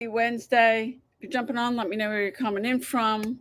Wednesday. If you're jumping on, let me know where you're coming in from.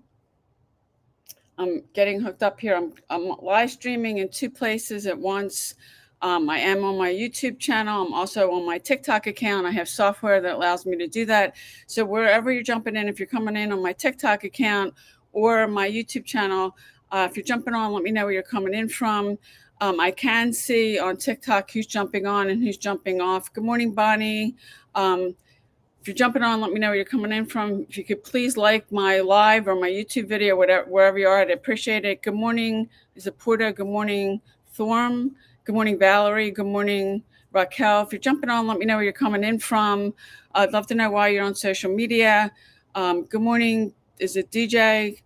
I'm getting hooked up here. I'm live streaming in two places at once. I am on my YouTube channel. I'm also on my TikTok account. I have software that allows me to do that. So wherever you're jumping in, if you're coming in on my TikTok account or my YouTube channel, if you're jumping on, let me know where you're coming in from. I can see on TikTok who's jumping on and who's jumping off. Good morning, Bonnie. If you're jumping on, let me know where you're coming in from. If you could please like my live or my YouTube video, wherever you are, I'd appreciate it. Good morning, Zaporta. Good morning, Thorm. Good morning, Valerie. Good morning, Raquel. If you're jumping on, let me know where you're coming in from. I'd love to know why you're on social media. Good morning. Is it DJ?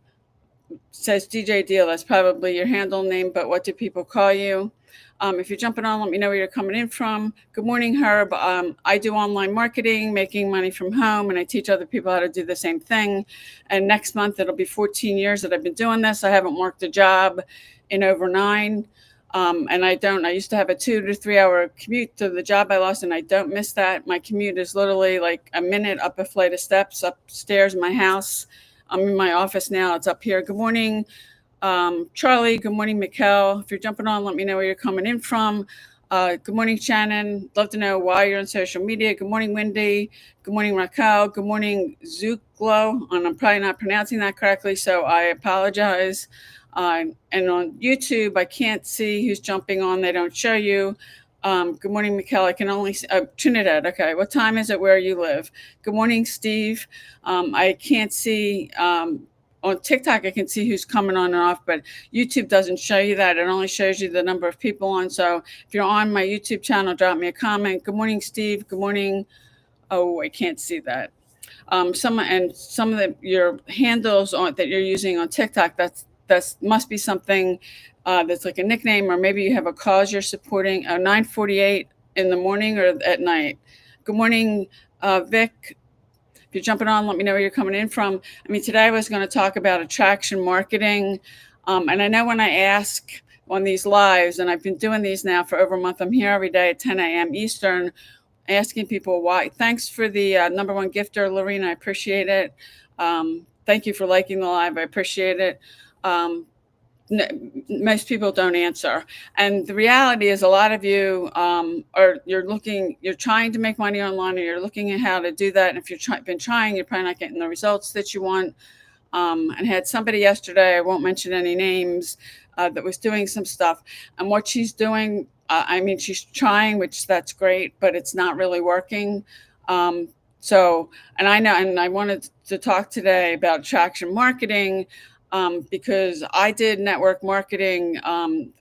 It says DJ Deal. That's probably your handle name, but what do people call you? If you're jumping on, let me know where you're coming in from. Good morning, Herb. I do online marketing, making money from home, and I teach other people how to do the same thing. And next month, it'll be 14 years that I've been doing this. I haven't worked a job in over 9. And I used to have a 2 to 3 hour commute to the job I lost, and I don't miss that. My commute is literally like a minute up a flight of steps upstairs in my house. I'm in my office now. It's up here. Good morning, Charlie. Good morning, Mikkel. If you're jumping on, let me know where you're coming in from. Good morning, Shannon. Love to know why you're on social media. Good morning, Wendy. Good morning, Raquel. Good morning, Zuklo. And I'm probably not pronouncing that correctly, so I apologize. And on YouTube, I can't see who's jumping on. They don't show you. Good morning, Mikkel. I can only see Trinidad. Okay, what time is it where you live? Good morning, Steve. I can't see on TikTok. I can see who's coming on and off, but YouTube doesn't show you that. It only shows you the number of people on. So if you're on my YouTube channel, drop me a comment. Good morning, Steve. Good morning. Oh, I can't see that. Some of your handles that you're using on TikTok, that's must be something that's like a nickname, or maybe you have a cause you're supporting. 9:48 in the morning or at night. Good morning, Vic. If you're jumping on, let me know where you're coming in from. I mean, today I was going to talk about attraction marketing, and I know when I ask on these lives, and I've been doing these now for over a month. I'm here every day at 10 a.m. Eastern, asking people why. Thanks for the number one gifter, Lorena. I appreciate it. Thank you for liking the live. I appreciate it. Most people don't answer, and the reality is a lot of you you're trying to make money online, or you're looking at how to do that, and if you've been trying, you're probably not getting the results that you want. And had somebody yesterday, I won't mention any names, that was doing some stuff, and what she's doing, I mean, she's trying, which that's great, but it's not really working. So, and I know, and I wanted to talk today about attraction marketing, because I did network marketing.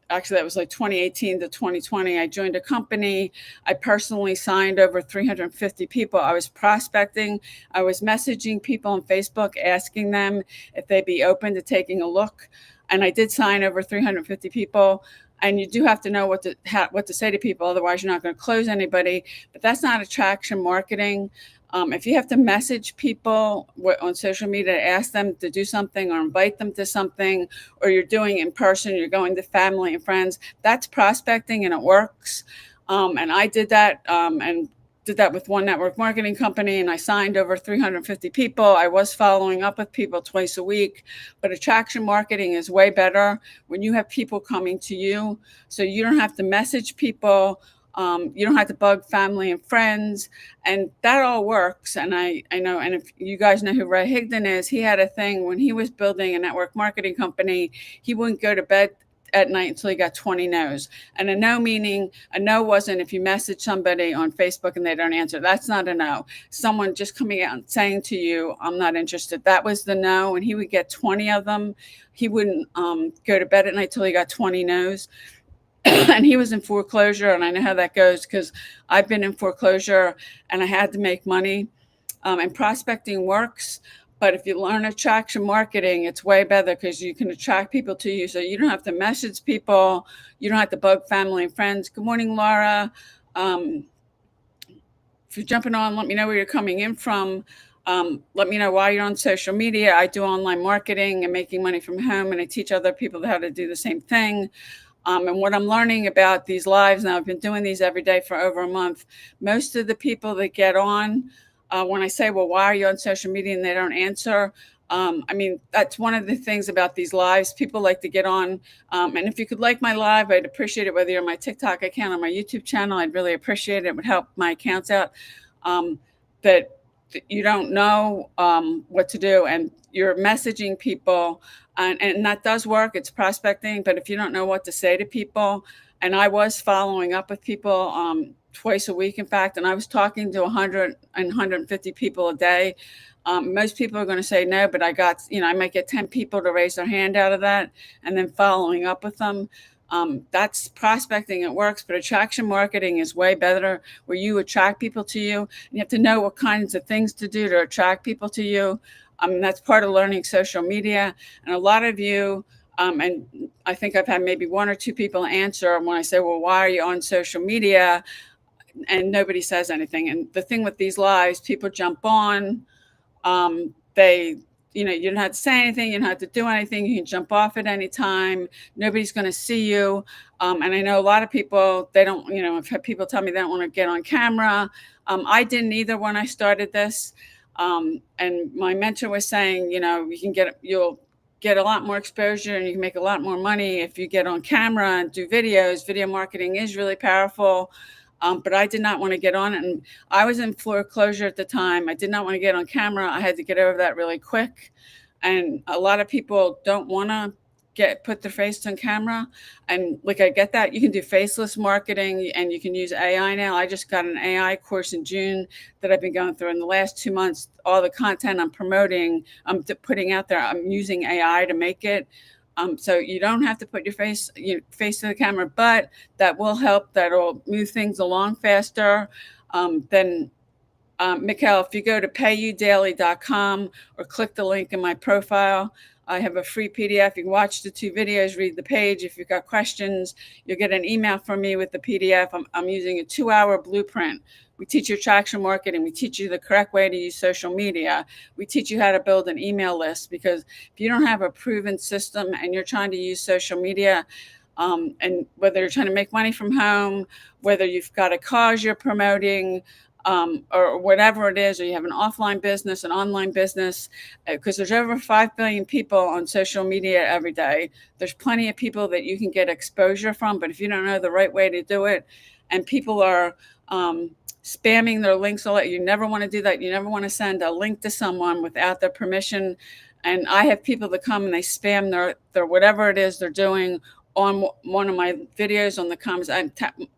Actually, that was like 2018 to 2020. I joined a company. I personally signed over 350 people. I was prospecting. I was messaging people on Facebook, asking them if they'd be open to taking a look. And I did sign over 350 people. And you do have to know what to say to people, otherwise you're not going to close anybody. But that's not attraction marketing. If you have to message people on social media to ask them to do something or invite them to something, or you're doing it in person, you're going to family and friends, that's prospecting and it works. And I did that, and did that with one network marketing company, and I signed over 350 people. I was following up with people twice a week, but attraction marketing is way better when you have people coming to you. So you don't have to message people. You don't have to bug family and friends, and that all works. And I know, and if you guys know who Ray Higdon is, he had a thing when he was building a network marketing company. He wouldn't go to bed at night until he got 20 no's. And a no wasn't if you message somebody on Facebook and they don't answer. That's not a no. Someone just coming out and saying to you, I'm not interested. That was the no. And he would get 20 of them. He wouldn't go to bed at night till he got 20 no's. And he was in foreclosure, and I know how that goes because I've been in foreclosure and I had to make money. And prospecting works, but if you learn attraction marketing, it's way better because you can attract people to you. So you don't have to message people. You don't have to bug family and friends. Good morning, Laura. If you're jumping on, let me know where you're coming in from. Let me know why you're on social media. I do online marketing and making money from home, and I teach other people how to do the same thing. And what I'm learning about these lives now, I've been doing these every day for over a month. Most of the people that get on, when I say, well, why are you on social media, and they don't answer. I mean, that's one of the things about these lives. People like to get on. And if you could like my live, I'd appreciate it, whether you're on my TikTok account or my YouTube channel. I'd really appreciate it. It would help my accounts out. Um, that you don't know what to do, and you're messaging people, and that does work. It's prospecting. But if you don't know what to say to people, and I was following up with people twice a week, in fact, and I was talking to 100 and 150 people a day. Most people are going to say no, but I might get 10 people to raise their hand out of that, and then following up with them. That's prospecting. It works, but attraction marketing is way better, where you attract people to you. And you have to know what kinds of things to do to attract people to you. That's part of learning social media. And a lot of you, and I think I've had maybe one or two people answer when I say, well, why are you on social media? And nobody says anything. And the thing with these lives, people jump on, they, you don't have to say anything, you don't have to do anything, you can jump off at any time, nobody's going to see you. And I know a lot of people, they don't, I've had people tell me they don't want to get on camera. I didn't either when I started this. And my mentor was saying, you'll get a lot more exposure, and you can make a lot more money if you get on camera and do videos. Video marketing is really powerful. But I did not want to get on it. And I was in foreclosure at the time. I did not want to get on camera. I had to get over that really quick. And a lot of people don't want to put their face on camera. And like, I get that. You can do faceless marketing, and you can use AI now. I just got an AI course in June that I've been going through. In the last 2 months, all the content I'm promoting, I'm putting out there, I'm using AI to make it. So you don't have to put your face to the camera, but that will help. That'll move things along faster. Then, Mikhail, if you go to payudaily.com or click the link in my profile, I have a free PDF. You can watch the 2 videos, read the page. If you've got questions, you'll get an email from me with the PDF. I'm using a 2-hour blueprint. We teach you attraction marketing. We teach you the correct way to use social media. We teach you how to build an email list, because if you don't have a proven system and you're trying to use social media, and whether you're trying to make money from home, whether you've got a cause you're promoting, or whatever it is, or you have an offline business, an online business, because there's over 5 billion people on social media every day. There's plenty of people that you can get exposure from, but if you don't know the right way to do it, and people are spamming their links, you never want to do that. You never want to send a link to someone without their permission. And I have people that come and they spam their whatever it is they're doing on one of my videos on the comments.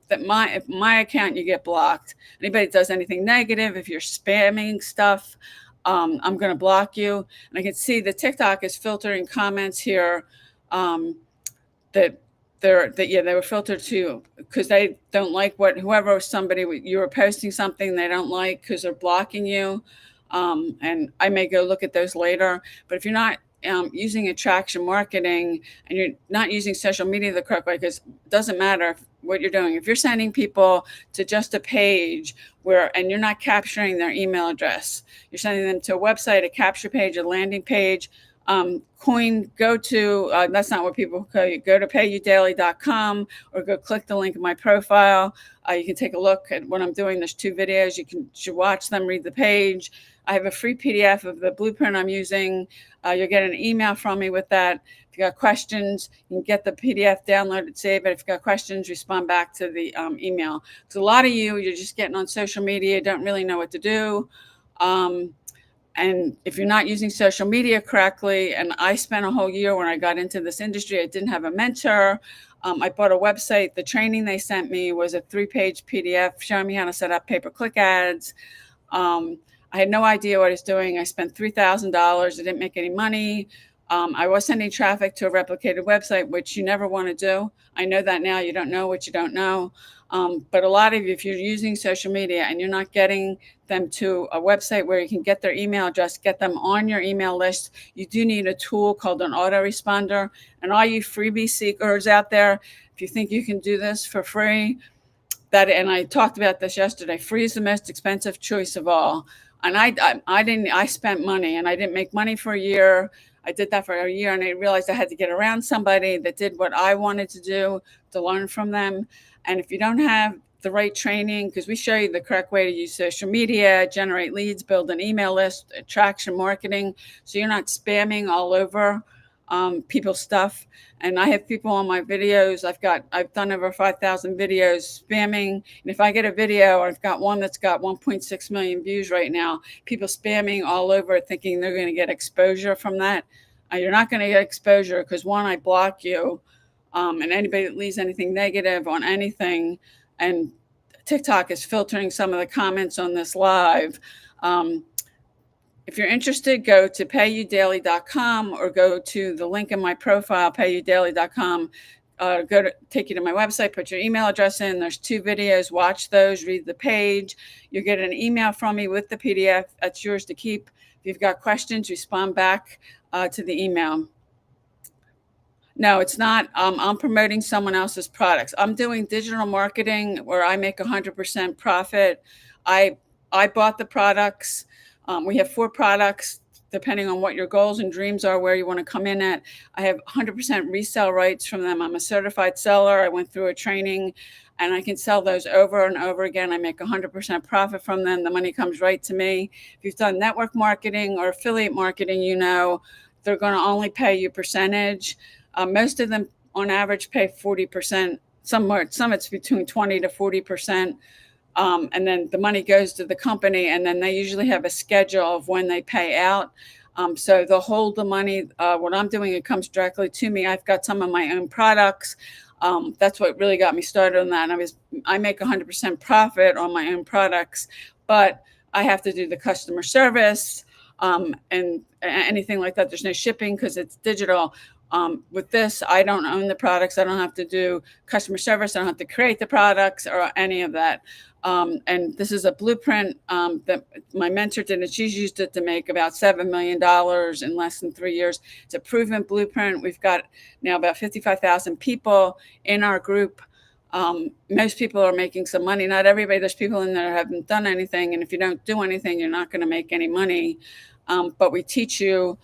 If my account, you get blocked. Anybody does anything negative, if you're spamming stuff, I'm going to block you. And I can see the TikTok is filtering comments here, that they were filtered too, because they don't like you were posting something they don't like, because they're blocking you. And I may go look at those later. But if you're not using attraction marketing, and you're not using social media the correct way, because it doesn't matter what you're doing. If you're sending people to just a page and you're not capturing their email address, you're sending them to a website, a capture page, a landing page, that's not what people call you. Go to payudaily.com or go click the link in my profile. You can take a look at what I'm doing. There's 2 videos. Should watch them, read the page. I have a free PDF of the blueprint I'm using. You'll get an email from me with that. If you got questions, you can get the PDF downloaded, save it. If you got questions, respond back to the email. So a lot of you're just getting on social media, don't really know what to do. And if you're not using social media correctly, and I spent a whole year when I got into this industry, I didn't have a mentor. I bought a website. The training they sent me was a 3-page PDF showing me how to set up pay-per-click ads. I had no idea what I was doing. I spent $3,000. I didn't make any money. I was sending traffic to a replicated website, which you never want to do. I know that now. You don't know what you don't know. But a lot of you, if you're using social media and you're not getting them to a website where you can get their email address, get them on your email list, you do need a tool called an autoresponder. And all you freebie seekers out there, if you think you can do this for free, and I talked about this yesterday, free is the most expensive choice of all. And I spent money, and I didn't make money for a year. I did that for a year, and I realized I had to get around somebody that did what I wanted to do, to learn from them. And if you don't have the right training, because we show you the correct way to use social media, generate leads, build an email list, attraction marketing, so you're not spamming all over people's stuff. And I have people on my videos. I've done over 5,000 videos spamming. And if I get a video, or I've got one that's got 1.6 million views right now, people spamming all over thinking they're going to get exposure from that. You're not going to get exposure, because one, I block you. And anybody that leaves anything negative on anything, and TikTok is filtering some of the comments on this live. If you're interested, go to payyoudaily.com, or go to the link in my profile, payyoudaily.com. Take you to my website, put your email address in. There's 2 videos. Watch those, read the page. You'll get an email from me with the PDF. That's yours to keep. If you've got questions, respond back to the email. No, it's not. I'm promoting someone else's products. I'm doing digital marketing where I make 100% profit. I bought the products. We have 4 products, depending on what your goals and dreams are, where you want to come in at. I have 100% resale rights from them. I'm a certified seller. I went through a training, and I can sell those over and over again. I make 100% profit from them. The money comes right to me. If you've done network marketing or affiliate marketing, you know they're going to only pay you percentage. Most of them, on average, pay 40%. Some it's between 20 to 40%. And then the money goes to the company, and then they usually have a schedule of when they pay out. So they'll hold the money. What I'm doing, it comes directly to me. I've got some of my own products. That's what really got me started on that. I make 100% profit on my own products, but I have to do the customer service and anything like that. There's no shipping because it's digital. With this, I don't own the products. I don't have to do customer service. I don't have to create the products or any of that. And this is a blueprint that my mentor did, and she's used it to make about $7 million in less than 3 years. It's a proven blueprint. We've got now about 55,000 people in our group. Most people are making some money. Not everybody. There's people in there who haven't done anything. And if you don't do anything, you're not going to make any money. But we teach you.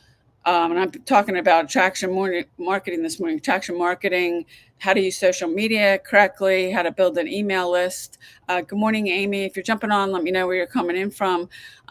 And I'm talking about attraction marketing this morning. Attraction marketing, how to use social media correctly, how to build an email list. Good morning, Amy. If you're jumping on, let me know where you're coming in from.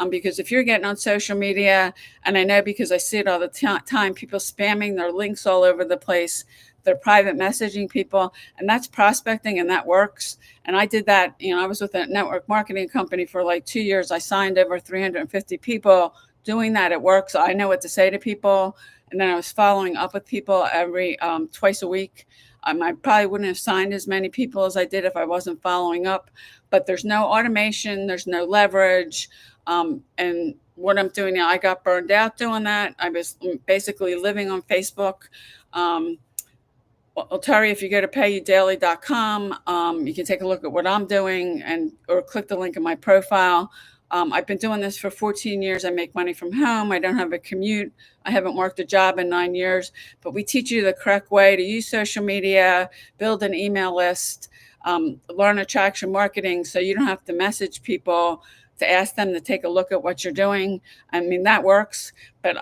Because if you're getting on social media, and I know because I see it all the time, people spamming their links all over the place. They're private messaging people, and that's prospecting, and that works. And I did that. I was with a network marketing company for like 2 years. I signed over 350 people. Doing that, it works. I know what to say to people. And then I was following up with people every twice a week. I probably wouldn't have signed as many people as I did if I wasn't following up. But there's no automation. There's no leverage. And what I'm doing now, I got burned out doing that. I was basically living on Facebook. Well, Terry, if you go to payyoudaily.com, you can take a look at what I'm doing or click the link in my profile. I've been doing this for 14 years. I make money from home. I don't have a commute. I haven't worked a job in 9 years, but we teach you the correct way to use social media, build an email list, learn attraction marketing so you don't have to message people to ask them to take a look at what you're doing. That works, but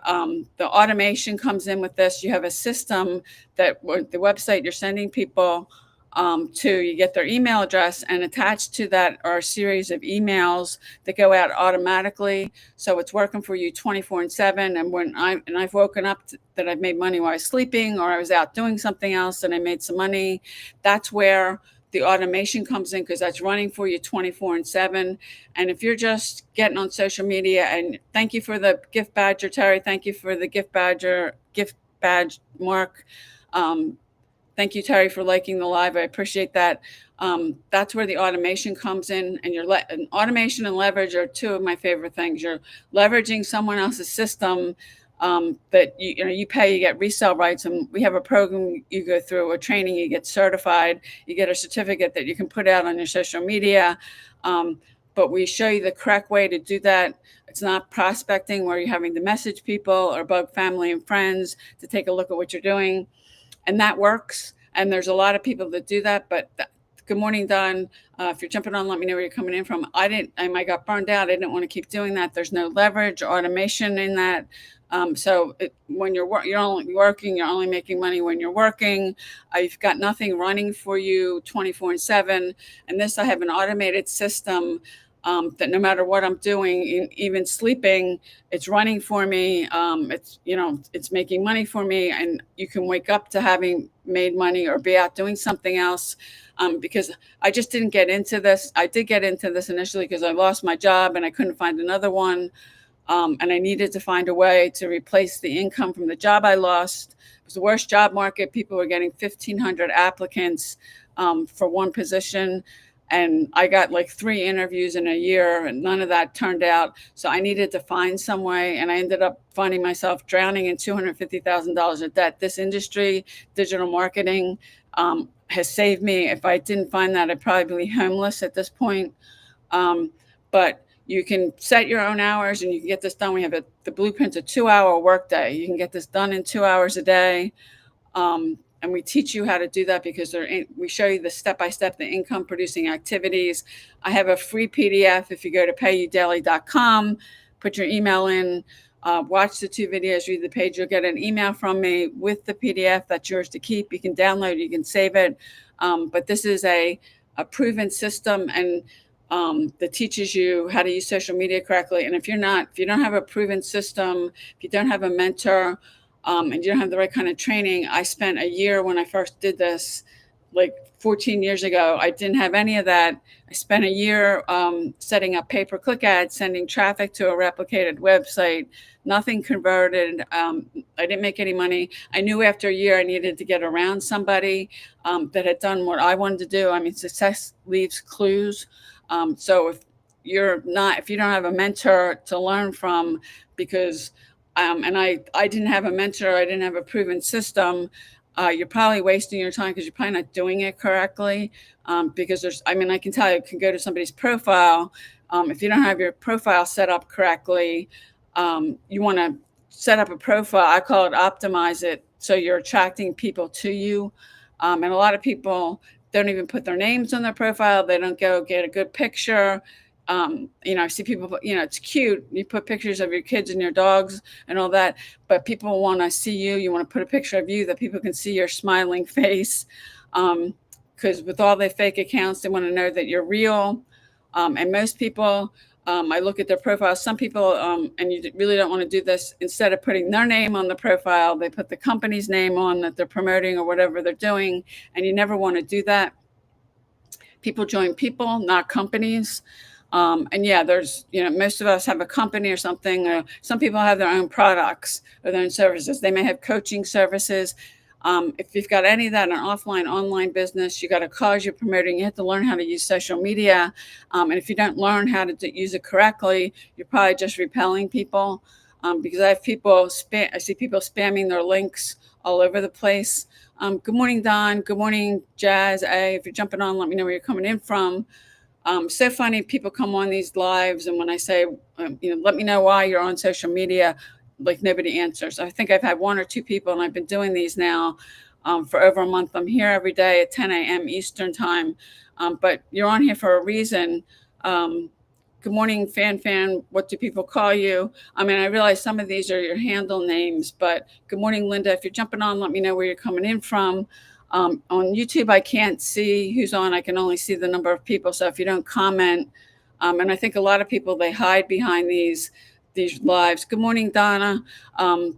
the automation comes in with this. You have a system that the website you're sending people you get their email address, and attached to that are a series of emails that go out automatically. So it's working for you 24/7. And I've woken up that I've made money while I was sleeping, or I was out doing something else and I made some money. That's where the automation comes in, because that's running for you 24/7. And if you're just getting on social media, and thank you for the gift badger, Terry. Thank you for the gift badge, Mark. Thank you, Terry, for liking the live. I appreciate that. That's where the automation comes in, and automation and leverage are 2 of my favorite things. You're leveraging someone else's system that you pay, you get resale rights, and we have a program you go through, a training, you get certified, you get a certificate that you can put out on your social media. But we show you the correct way to do that. It's not prospecting where you're having to message people or bug family and friends to take a look at what you're doing. And that works. And there's a lot of people that do that. But good morning, Don. If you're jumping on, let me know where you're coming in from. I got burned out. I didn't want to keep doing that. There's no leverage or automation in that. When you're only working, you're only making money when you're working. You've got nothing running for you 24/7. And this, I have an automated system that no matter what I'm doing, even sleeping, it's running for me. It's making money for me, and you can wake up to having made money or be out doing something else. Because I just didn't get into this. I did get into this initially because I lost my job and I couldn't find another one. And I needed to find a way to replace the income from the job I lost. It was the worst job market. People were getting 1,500 applicants for one position. And I got like 3 interviews in a year, and none of that turned out. So I needed to find some way. And I ended up finding myself drowning in $250,000 of debt. This industry, digital marketing, has saved me. If I didn't find that, I'd probably be homeless at this point. But you can set your own hours and you can get this done. We have the blueprint's a 2-hour workday. You can get this done in 2 hours a day. And we teach you how to do that because we show you the step-by-step, the income producing activities. I have a free PDF. If you go to payudaily.com, put your email in, watch the 2 videos, read the page, you'll get an email from me with the PDF that's yours to keep. You can download, you can save it. But this is a proven system, and that teaches you how to use social media correctly. And if you don't have a proven system, if you don't have a mentor, and you don't have the right kind of training, I spent a year when I first did this, like 14 years ago. I didn't have any of that. I spent a year setting up pay-per-click ads, sending traffic to a replicated website. Nothing converted. I didn't make any money. I knew after a year I needed to get around somebody that had done what I wanted to do. I mean, success leaves clues. So if you don't have a mentor to learn from, because, and I didn't have a mentor, I didn't have a proven system, you're probably wasting your time because you're probably not doing it correctly. Because I can tell you, can go to somebody's profile. If you don't have your profile set up correctly, you want to set up a profile. I call it optimize it. So you're attracting people to you. And a lot of people don't even put their names on their profile. They don't go get a good picture. I see people, it's cute. You put pictures of your kids and your dogs and all that, but people want to see you. You want to put a picture of you that people can see your smiling face. Because with all their fake accounts, they want to know that you're real. And most people, I look at their profile. Some people, and you really don't want to do this, instead of putting their name on the profile, they put the company's name on that they're promoting or whatever they're doing. And you never want to do that. People join people, not companies. And yeah, most of us have a company or something. Or some people have their own products or their own services. They may have coaching services. If you've got any of that in an offline, online business, you got a cause you're promoting, you have to learn how to use social media. And if you don't learn how to use it correctly, you're probably just repelling people. Because I see people spamming their links all over the place. Good morning, Don. Good morning, Jazz. If you're jumping on, let me know where you're coming in from. So funny, people come on these lives, and when I say, let me know why you're on social media, like nobody answers. I think I've had 1 or 2 people, and I've been doing these now for over a month. I'm here every day at 10 a.m. Eastern time, but you're on here for a reason. Good morning, Fan. What do people call you? I mean, I realize some of these are your handle names, but good morning, Linda. If you're jumping on, let me know where you're coming in from. On YouTube, I can't see who's on. I can only see the number of people. So if you don't comment, and I think a lot of people, they hide behind these lives. Good morning, Donna.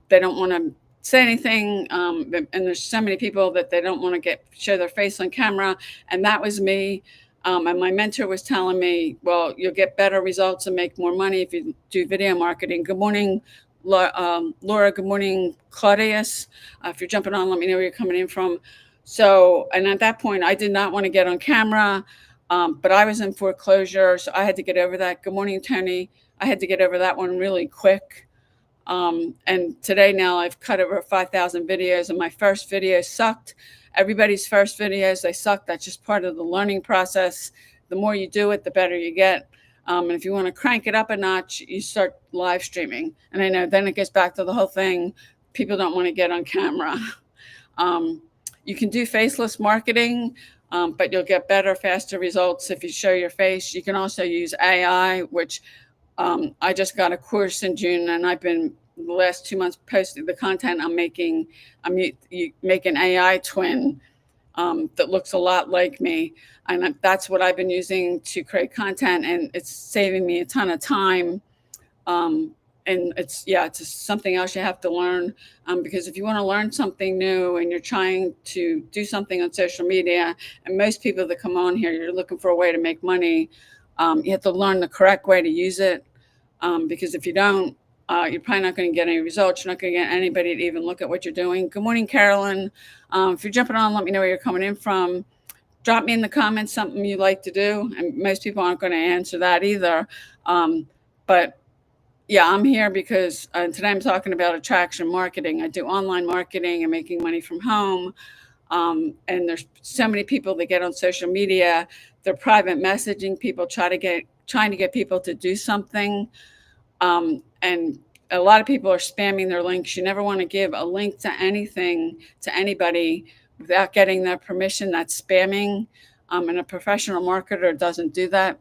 They don't want to say anything. And there's so many people that they don't want to show their face on camera. And that was me. And my mentor was telling me, well, you'll get better results and make more money if you do video marketing. Good morning, Laura. Good morning, Claudius. If you're jumping on, let me know where you're coming in from. So, and at that point, I did not want to get on camera, but I was in foreclosure, so I had to get over that. Good morning, Tony. I had to get over that one really quick. And today now I've cut over 5,000 videos, and my first video sucked. Everybody's first videos, they suck. That's just part of the learning process. The more you do it, the better you get. And if you want to crank it up a notch, you start live streaming. And I know then it gets back to the whole thing. People don't want to get on camera. You can do faceless marketing, but you'll get better, faster results if you show your face. You can also use AI, which I just got a course in June, and I've been the last 2 months posting the content I'm making. You make an AI twin that looks a lot like me. And that's what I've been using to create content. And it's saving me a ton of time. Um, and it's just something else you have to learn, because if you want to learn something new and you're trying to do something on social media, and most people that come on here, you're looking for a way to make money, you have to learn the correct way to use it, because if you don't, you're probably not going to get any results. You're not going to get anybody to even look at what you're doing. Good morning, Carolyn. If you're jumping on, let me know where you're coming in from. Drop me in the comments something you like to do, and most people aren't going to answer that either. But yeah, I'm here because today I'm talking about attraction marketing. I do online marketing and making money from home. And there's so many people that get on social media. They're private messaging people, trying to get people to do something. And a lot of people are spamming their links. You never want to give a link to anything to anybody without getting their permission. That's spamming. And a professional marketer doesn't do that.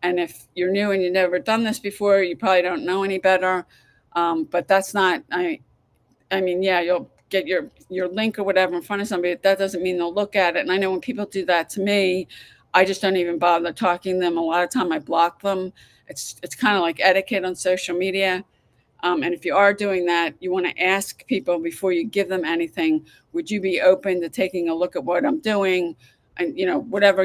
And if you're new and you've never done this before, you probably don't know any better. But that's not, I mean, yeah, you'll get your link or whatever in front of somebody. That doesn't mean they'll look at it. And I know when people do that to me, I just don't even bother talking to them. A lot of time I block them. It's kind of like etiquette on social media. And if you are doing that, you want to ask people before you give them anything. Would you be open to taking a look at what I'm doing? And whatever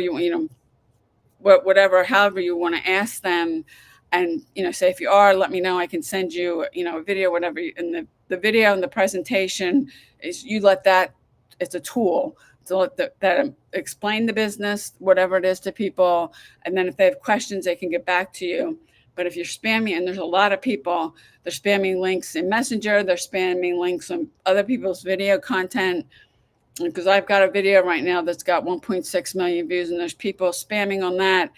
whatever, however you want to ask them, and say if you are, let me know. I can send you a video, whatever. And the video and the presentation is, you let that, it's a tool to let that explain the business, whatever it is, to people. And then if they have questions, they can get back to you. But if you're spamming, and there's a lot of people, they're spamming links in Messenger, they're spamming links on other people's video content, because I've got a video right now that's got 1.6 million views, and there's people spamming on that,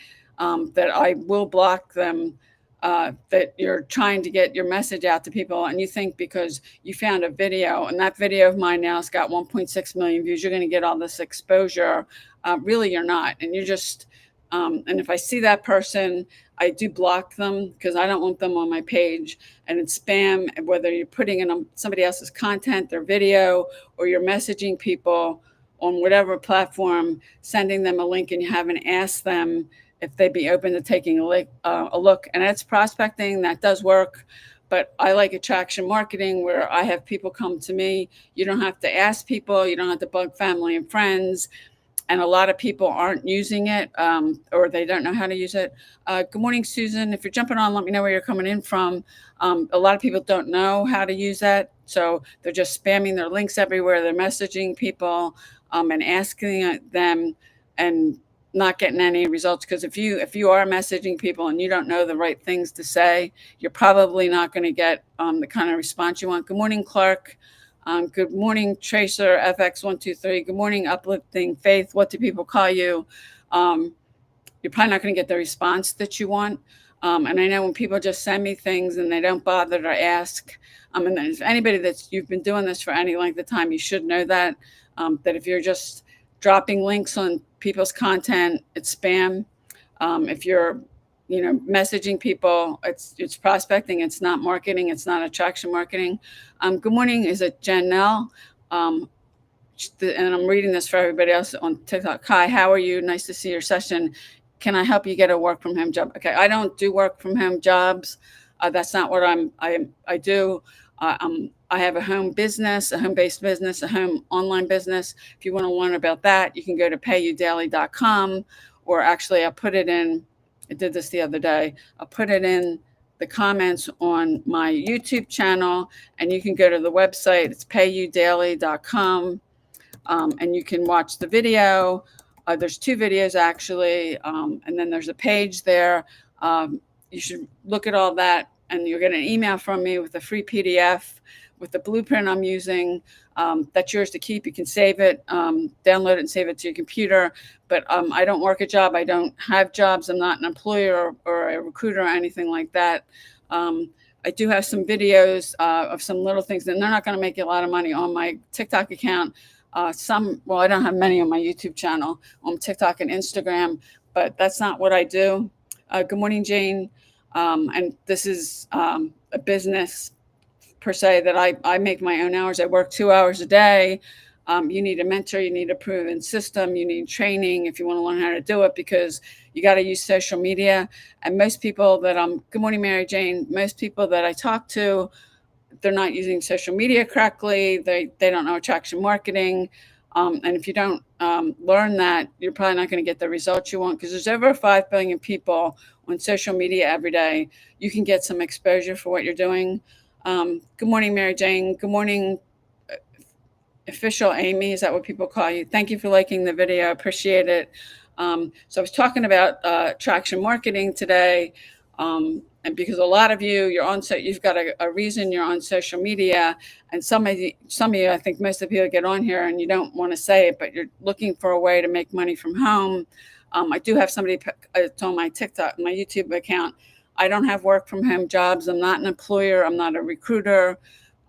that I will block them, that you're trying to get your message out to people. And you think because you found a video, and that video of mine now has got 1.6 million views, you're going to get all this exposure. Really, you're not. And you're just, and if I see that person, I do block them, because I don't want them on my page. And it's spam, whether you're putting in somebody else's content, their video, or you're messaging people on whatever platform, sending them a link, and you haven't asked them if they'd be open to taking a look. And it's prospecting. That does work. But I like attraction marketing, where I have people come to me. You don't have to ask people. You don't have to bug family and friends. And a lot of people aren't using it, or they don't know how to use it. Good morning, Susan. If you're jumping on, let me know where you're coming in from. A lot of people don't know how to use that. So they're just spamming their links everywhere. They're messaging people, and asking them, and not getting any results. Because if you are messaging people and you don't know the right things to say, you're probably not going to get the kind of response you want. Good morning, Clark. Good morning, Tracer FX123. Good morning, Uplifting Faith. What do people call you? You're probably not going to get the response that you want. And I know when people just send me things and they don't bother to ask, and if anybody you've been doing this for any length of time, you should know that if you're just dropping links on people's content, it's spam. If you're messaging people, it's prospecting. It's not marketing. It's not attraction marketing. Good morning. Is it Janelle? And I'm reading this for everybody else on TikTok. Hi, how are you? Nice to see your session. Can I help you get a work from home job? Okay, I don't do work from home jobs. That's not what I do. I have a home business, a home-based business, a home online business. If you want to learn about that, you can go to payudaily.com, or actually I did this the other day. I'll put it in the comments on my YouTube channel, and you can go to the website. It's payudaily.com, and you can watch the video. There's 2 videos actually, and then there's a page there. You should look at all that, and you'll get an email from me with a free PDF with the blueprint I'm using. That's yours to keep. You can save it, download it, and save it to your computer. But I don't work a job. I don't have jobs. I'm not an employer or a recruiter or anything like that. I do have some videos of some little things, and they're not going to make you a lot of money on my TikTok account. I don't have many on my YouTube channel, on TikTok and Instagram, but that's not what I do. Good morning, Jane. And this is a business per se that I make my own hours. I work 2 hours a day. You need a mentor, you need a proven system, you need training if you want to learn how to do it, because you got to use social media. And most people that good morning, Mary Jane, most people that I talk to, they're not using social media correctly. They don't know attraction marketing. And if you don't learn that, you're probably not going to get the results you want, because there's over 5 billion people on social media every day. You can get some exposure for what you're doing. Good morning, Mary Jane. Good morning, Official Amy. Is that what people call you? Thank you for liking the video. I appreciate it. So I was talking about attraction marketing today. And because a lot of you, you've got a reason you're on social media, and some of you, I think most of you get on here and you don't want to say it, but you're looking for a way to make money from home. I do have somebody, it's on my TikTok, my YouTube account. I don't have work from home jobs. I'm not an employer. I'm not a recruiter.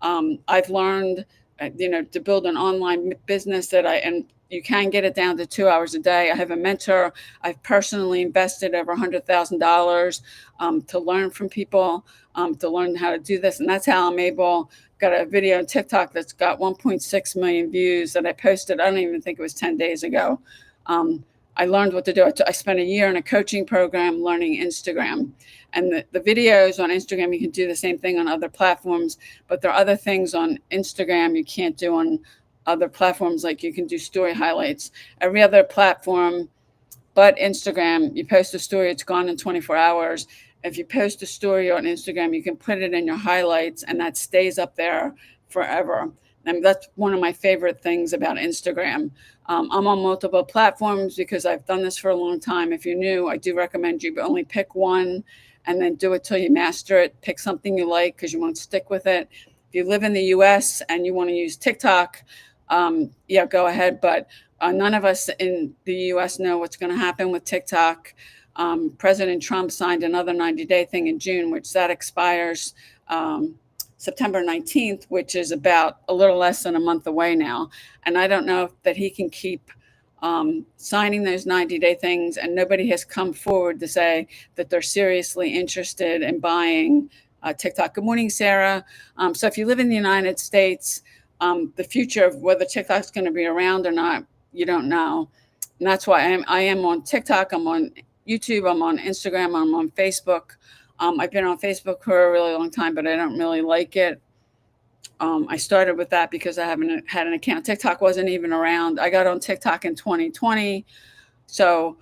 I've learned, to build an online business and you can get it down to 2 hours a day. I have a mentor. I've personally invested over $100,000 to learn from people, to learn how to do this. And that's how I'm got a video on TikTok that's got 1.6 million views that I posted. I don't even think it was 10 days ago. I learned what to do. I spent a year in a coaching program learning Instagram. And the videos on Instagram, you can do the same thing on other platforms, but there are other things on Instagram you can't do on other platforms, like you can do story highlights. Every other platform but Instagram, you post a story, it's gone in 24 hours. If you post a story on Instagram, you can put it in your highlights and that stays up there forever. And that's one of my favorite things about Instagram. I'm on multiple platforms because I've done this for a long time. If you're new, I do recommend you only pick one and then do it till you master it. Pick something you like because you won't stick with it. If you live in the US and you want to use TikTok, yeah, go ahead. But none of us in the US know what's going to happen with TikTok. President Trump signed another 90-day thing in June, which that expires September 19th, which is about a little less than a month away now. And I don't know that he can keep signing those 90-day things. And nobody has come forward to say that they're seriously interested in buying TikTok. Good morning, Sarah. So if you live in the United States, the future of whether TikTok is going to be around or not, you don't know. And that's why I am on TikTok. I'm on YouTube. I'm on Instagram. I'm on Facebook. I've been on Facebook for a really long time, but I don't really like it. I started with that because I haven't had an account. TikTok wasn't even around. I got on TikTok in 2020. So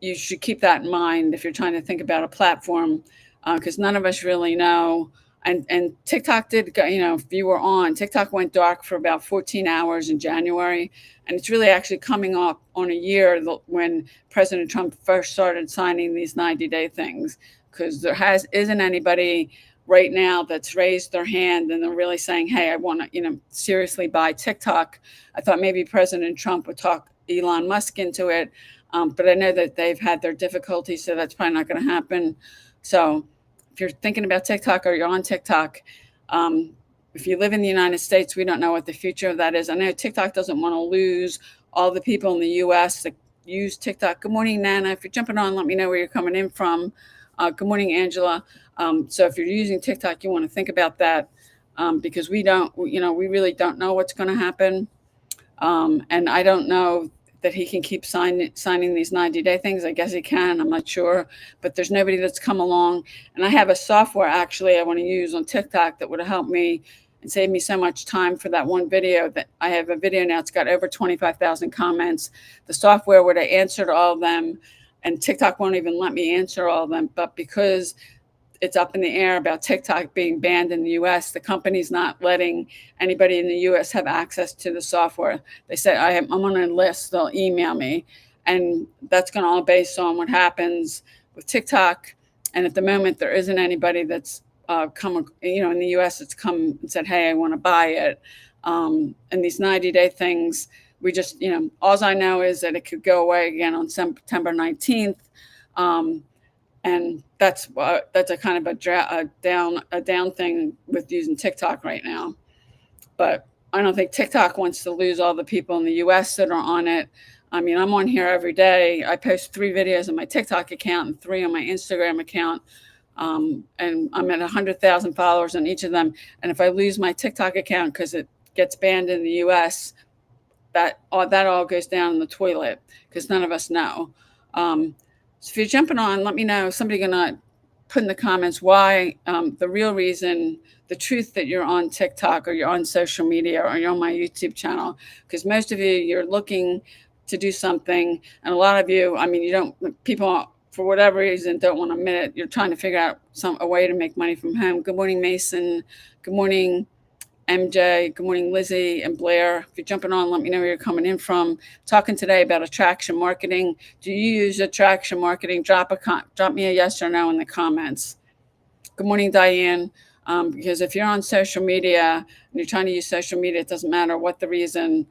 you should keep that in mind if you're trying to think about a platform, because none of us really know. And TikTok did go, if you were on, TikTok went dark for about 14 hours in January. And it's really actually coming up on a year when President Trump first started signing these 90-day things, because there isn't anybody right now that's raised their hand and they're really saying, hey, I want to, seriously buy TikTok. I thought maybe President Trump would talk Elon Musk into it. But I know that they've had their difficulties, so that's probably not going to happen. So if you're thinking about TikTok or you're on TikTok, if you live in the United States, we don't know what the future of that is. I know TikTok doesn't want to lose all the people in the U.S. that use TikTok. Good morning, Nana. If you're jumping on, let me know where you're coming in from. Good morning, Angela. So if you're using TikTok, you want to think about that, because we really don't know what's going to happen. And I don't know that he can keep signing these 90-day things. I guess he can. I'm not sure. But there's nobody that's come along. And I have a software, actually, I want to use on TikTok that would have helped me and saved me so much time for that one video. That I have a video now. It's got over 25,000 comments. The software would have answered all of them. And TikTok won't even let me answer all of them. But because it's up in the air about TikTok being banned in the US, the company's not letting anybody in the US have access to the software. They said, I'm on a list, they'll email me. And that's going to all based on what happens with TikTok. And at the moment, there isn't anybody that's come, in the US that's come and said, hey, I want to buy it. And these 90-day things, we just, all I know is that it could go away again on September 19th. And that's a kind of a down thing with using TikTok right now. But I don't think TikTok wants to lose all the people in the US that are on it. I mean, I'm on here every day. I post 3 videos on my TikTok account and 3 on my Instagram account. And I'm at 100,000 followers on each of them. And if I lose my TikTok account because it gets banned in the US, that all goes down in the toilet because none of us know. So if you're jumping on, let me know. Somebody gonna put in the comments why, the real reason, the truth that you're on TikTok or you're on social media or you're on my YouTube channel. Because most of you, you're looking to do something, and a lot of you, I mean, you don't. People, for whatever reason, don't want to admit it. You're trying to figure out a way to make money from home. Good morning, Mason. Good morning, MJ. Good morning, Lizzie and Blair. If you're jumping on, let me know where you're coming in from. Talking today about attraction marketing. Do you use attraction marketing? Drop me a yes or no in the comments. Good morning, Diane. Because if you're on social media and you're trying to use social media, it doesn't matter what the reason,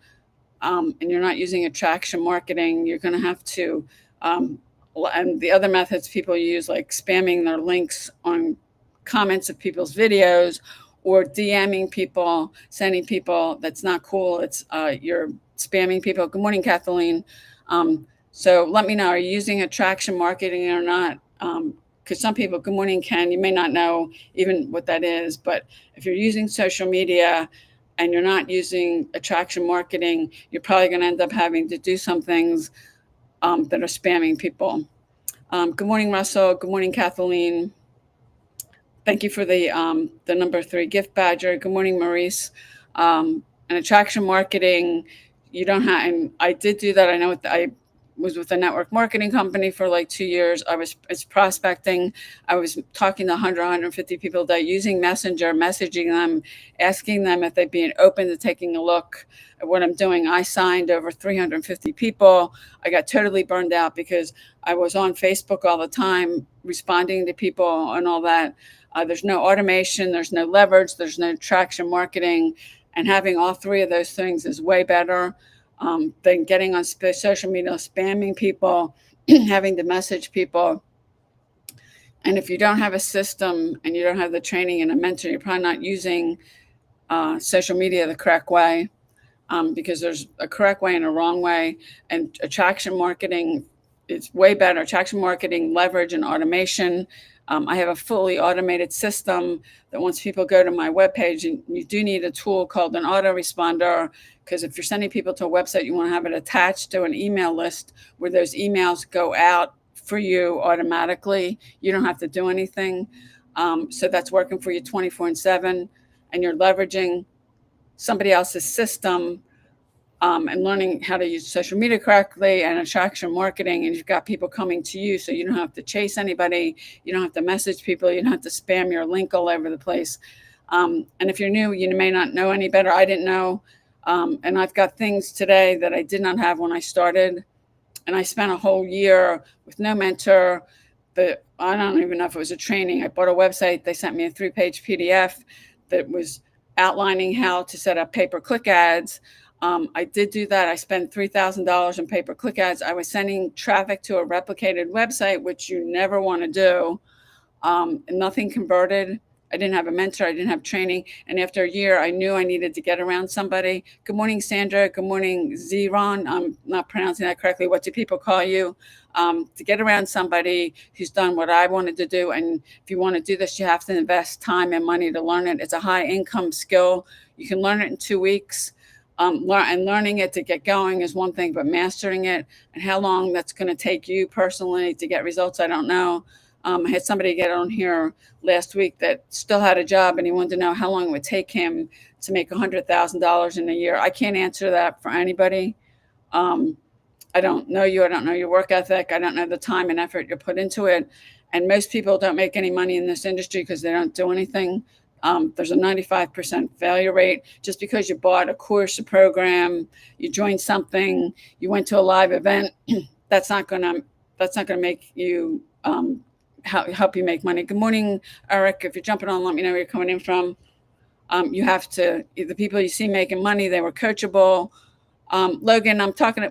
and you're not using attraction marketing, you're going to have to. And the other methods people use, like spamming their links on comments of people's videos or DMing people, sending people, that's not cool. It's you're spamming people. Good morning, Kathleen. So let me know, are you using attraction marketing or not? Because some people, good morning, Ken, you may not know even what that is, but if you're using social media and you're not using attraction marketing, you're probably going to end up having to do some things that are spamming people. Good morning, Russell. Good morning, Kathleen. Thank you for the number 3 gift badger. Good morning, Maurice. And attraction marketing, you don't have, and I did do that. I know I was with a network marketing company for like 2 years. It's prospecting. I was talking to 100, 150 people a day using Messenger, messaging them, asking them if they'd be open to taking a look at what I'm doing. I signed over 350 people. I got totally burned out because I was on Facebook all the time, responding to people and all that. There's no automation, there's no leverage, there's no traction marketing. And having all 3 of those things is way better than getting on social media, spamming people, having to message people. And if you don't have a system and you don't have the training and a mentor, you're probably not using social media the correct way, because there's a correct way and a wrong way. And attraction marketing is way better. Attraction marketing, leverage, and automation. I have a fully automated system that once people go to my webpage, and you do need a tool called an autoresponder, because if you're sending people to a website, you want to have it attached to an email list where those emails go out for you automatically. You don't have to do anything. So that's working for you 24/7, and you're leveraging somebody else's system, and learning how to use social media correctly and attraction marketing. And you've got people coming to you, so you don't have to chase anybody. You don't have to message people. You don't have to spam your link all over the place. And if you're new, you may not know any better. I didn't know. And I've got things today that I did not have when I started. And I spent a whole year with no mentor. But I don't even know if it was a training. I bought a website. They sent me a 3-page PDF that was outlining how to set up pay-per-click ads. I did do that. I spent $3,000 in pay-per-click ads. I was sending traffic to a replicated website, which you never want to do. And nothing converted. I didn't have a mentor. I didn't have training. And after a year, I knew I needed to get around somebody. Good morning, Sandra. Good morning, Zeron. I'm not pronouncing that correctly. What do people call you? To get around somebody who's done what I wanted to do. And if you want to do this, you have to invest time and money to learn it. It's a high income skill. You can learn it in 2 weeks. Learning it to get going is one thing, but mastering it and how long that's going to take you personally to get results, I don't know. I had somebody get on here last week that still had a job, and he wanted to know how long it would take him to make $100,000 in a year. I can't answer that for anybody. I don't know you. I don't know your work ethic. I don't know the time and effort you put into it. And most people don't make any money in this industry because they don't do anything. There's a 95% failure rate. Just because you bought a course, a program, you joined something, you went to a live event, that's not going to make you help you make money. Good morning, Eric. If you're jumping on, let me know where you're coming in from. You have to, the people you see making money, they were coachable. Logan, I'm talking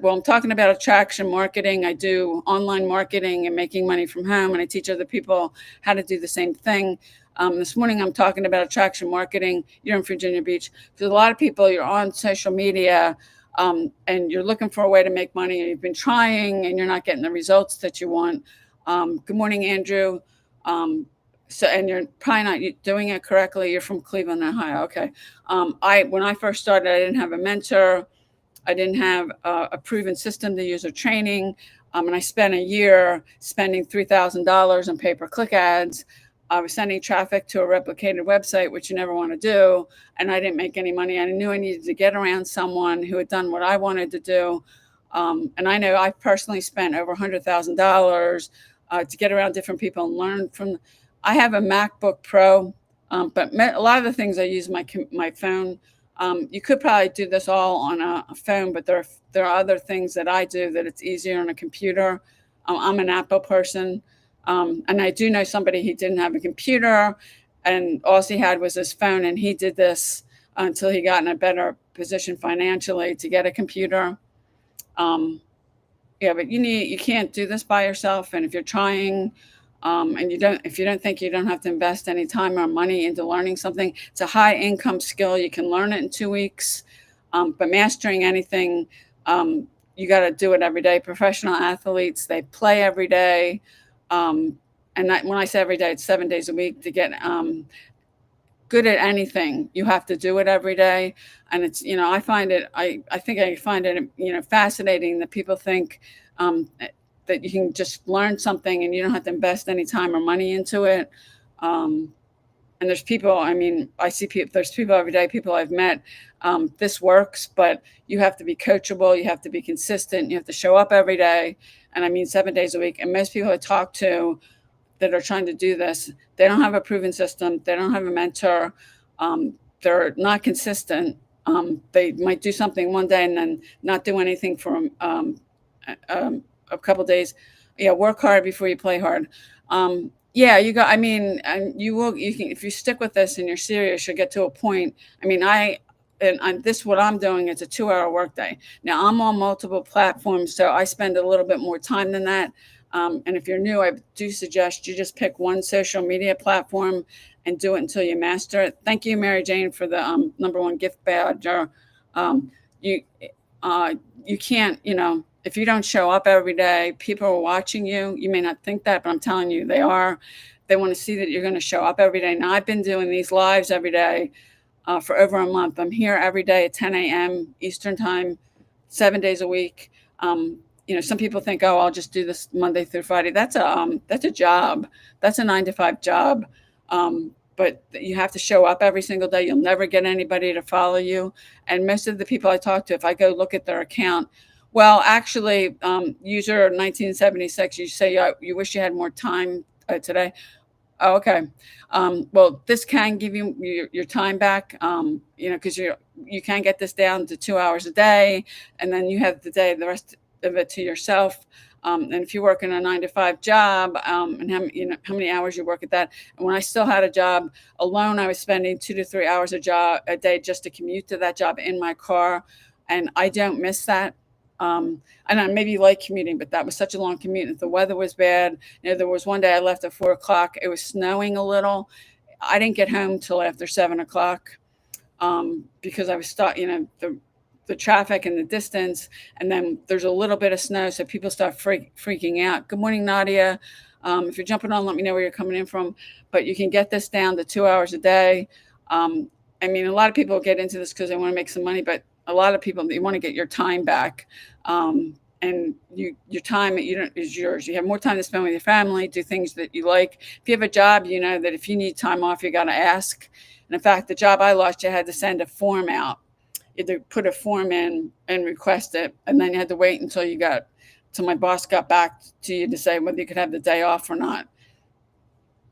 about attraction marketing. I do online marketing and making money from home, and I teach other people how to do the same thing. This morning, I'm talking about attraction marketing. You're in Virginia Beach. Because a lot of people, you're on social media, and you're looking for a way to make money, and you've been trying, and you're not getting the results that you want. Good morning, Andrew. So, and you're probably not doing it correctly. You're from Cleveland, Ohio. Okay. I when I first started, I didn't have a mentor. I didn't have a proven system to use or training. And I spent a year spending $3,000 on pay-per-click ads. I was sending traffic to a replicated website, which you never want to do. And I didn't make any money. I knew I needed to get around someone who had done what I wanted to do. And I know I personally spent over $100,000 to get around different people and learn from. I have a MacBook Pro, but a lot of the things I use my phone. You could probably do this all on a phone, but there are other things that I do that it's easier on a computer. I'm an Apple person, and I do know somebody he didn't have a computer, and all he had was his phone, and he did this until he got in a better position financially to get a computer. Um, yeah, but you can't do this by yourself, and if you're trying, and if you don't think you don't have to invest any time or money into learning something, it's a high income skill. You can learn it in 2 weeks. But mastering anything, you got to do it every day. Professional athletes, they play every day. And when I say every day, it's 7 days a week. To get good at anything, you have to do it every day. And it's, I find it, I think I find it, fascinating that people think that you can just learn something and you don't have to invest any time or money into it. And there's people, I see people, there's people every day, people I've met. This works, but you have to be coachable. You have to be consistent. You have to show up every day. And 7 days a week. And most people I talk to that are trying to do this, they don't have a proven system. They don't have a mentor. They're not consistent. They might do something one day and then not do anything for a couple days. Yeah, work hard before you play hard. Yeah, and you can, if you stick with this and you're serious, you'll get to a point. This, what I'm doing, it's a 2-hour workday. Now I'm on multiple platforms, so I spend a little bit more time than that. And if you're new, I do suggest you just pick one social media platform and do it until you master it. Thank you, Mary Jane, for the #1 gift badge. You you can't, if you don't show up every day, people are watching you. You may not think that, but I'm telling you, they are. They want to see that you're going to show up every day. Now, I've been doing these lives every day for over a month. I'm here every day at 10 a.m. Eastern time, 7 days a week. Some people think, oh, I'll just do this Monday through Friday. That's a job. That's a 9 to 5 job. But you have to show up every single day. You'll never get anybody to follow you. And most of the people I talk to, if I go look at their account, well, actually, user 1976, you say you wish you had more time today. Oh, okay. Well, this can give you your time back, because you can get this down to 2 hours a day, and then you have the rest of it to yourself. And if you work in a 9 to 5 job, and how many hours you work at that. And when I still had a job alone, I was spending 2 to 3 hours a day just to commute to that job in my car, and I don't miss that. And I maybe like commuting, but that was such a long commute. If the weather was bad, there was one day I left at 4 o'clock. It was snowing a little. I didn't get home till after 7 o'clock because I was stuck. The traffic and the distance, and then there's a little bit of snow, so people start freaking out. Good morning, Nadia. If you're jumping on, let me know where you're coming in from. But you can get this down to 2 hours a day. A lot of people get into this because they want to make some money, but a lot of people, you want to get your time back. And your time is yours. You have more time to spend with your family, do things that you like. If you have a job, you know that if you need time off, you got to ask. And in fact, the job I lost, you had to send a form out. You had to put a form in and request it, and then you had to wait until my boss got back to you to say whether you could have the day off or not.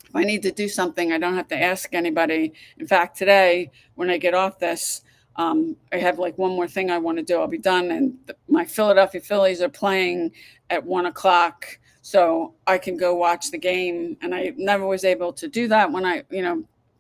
If I need to do something, I don't have to ask anybody. In fact, today, when I get off this, I have like one more thing I want to do. I'll be done. And my Philadelphia Phillies are playing at 1 o'clock, so I can go watch the game. And I never was able to do that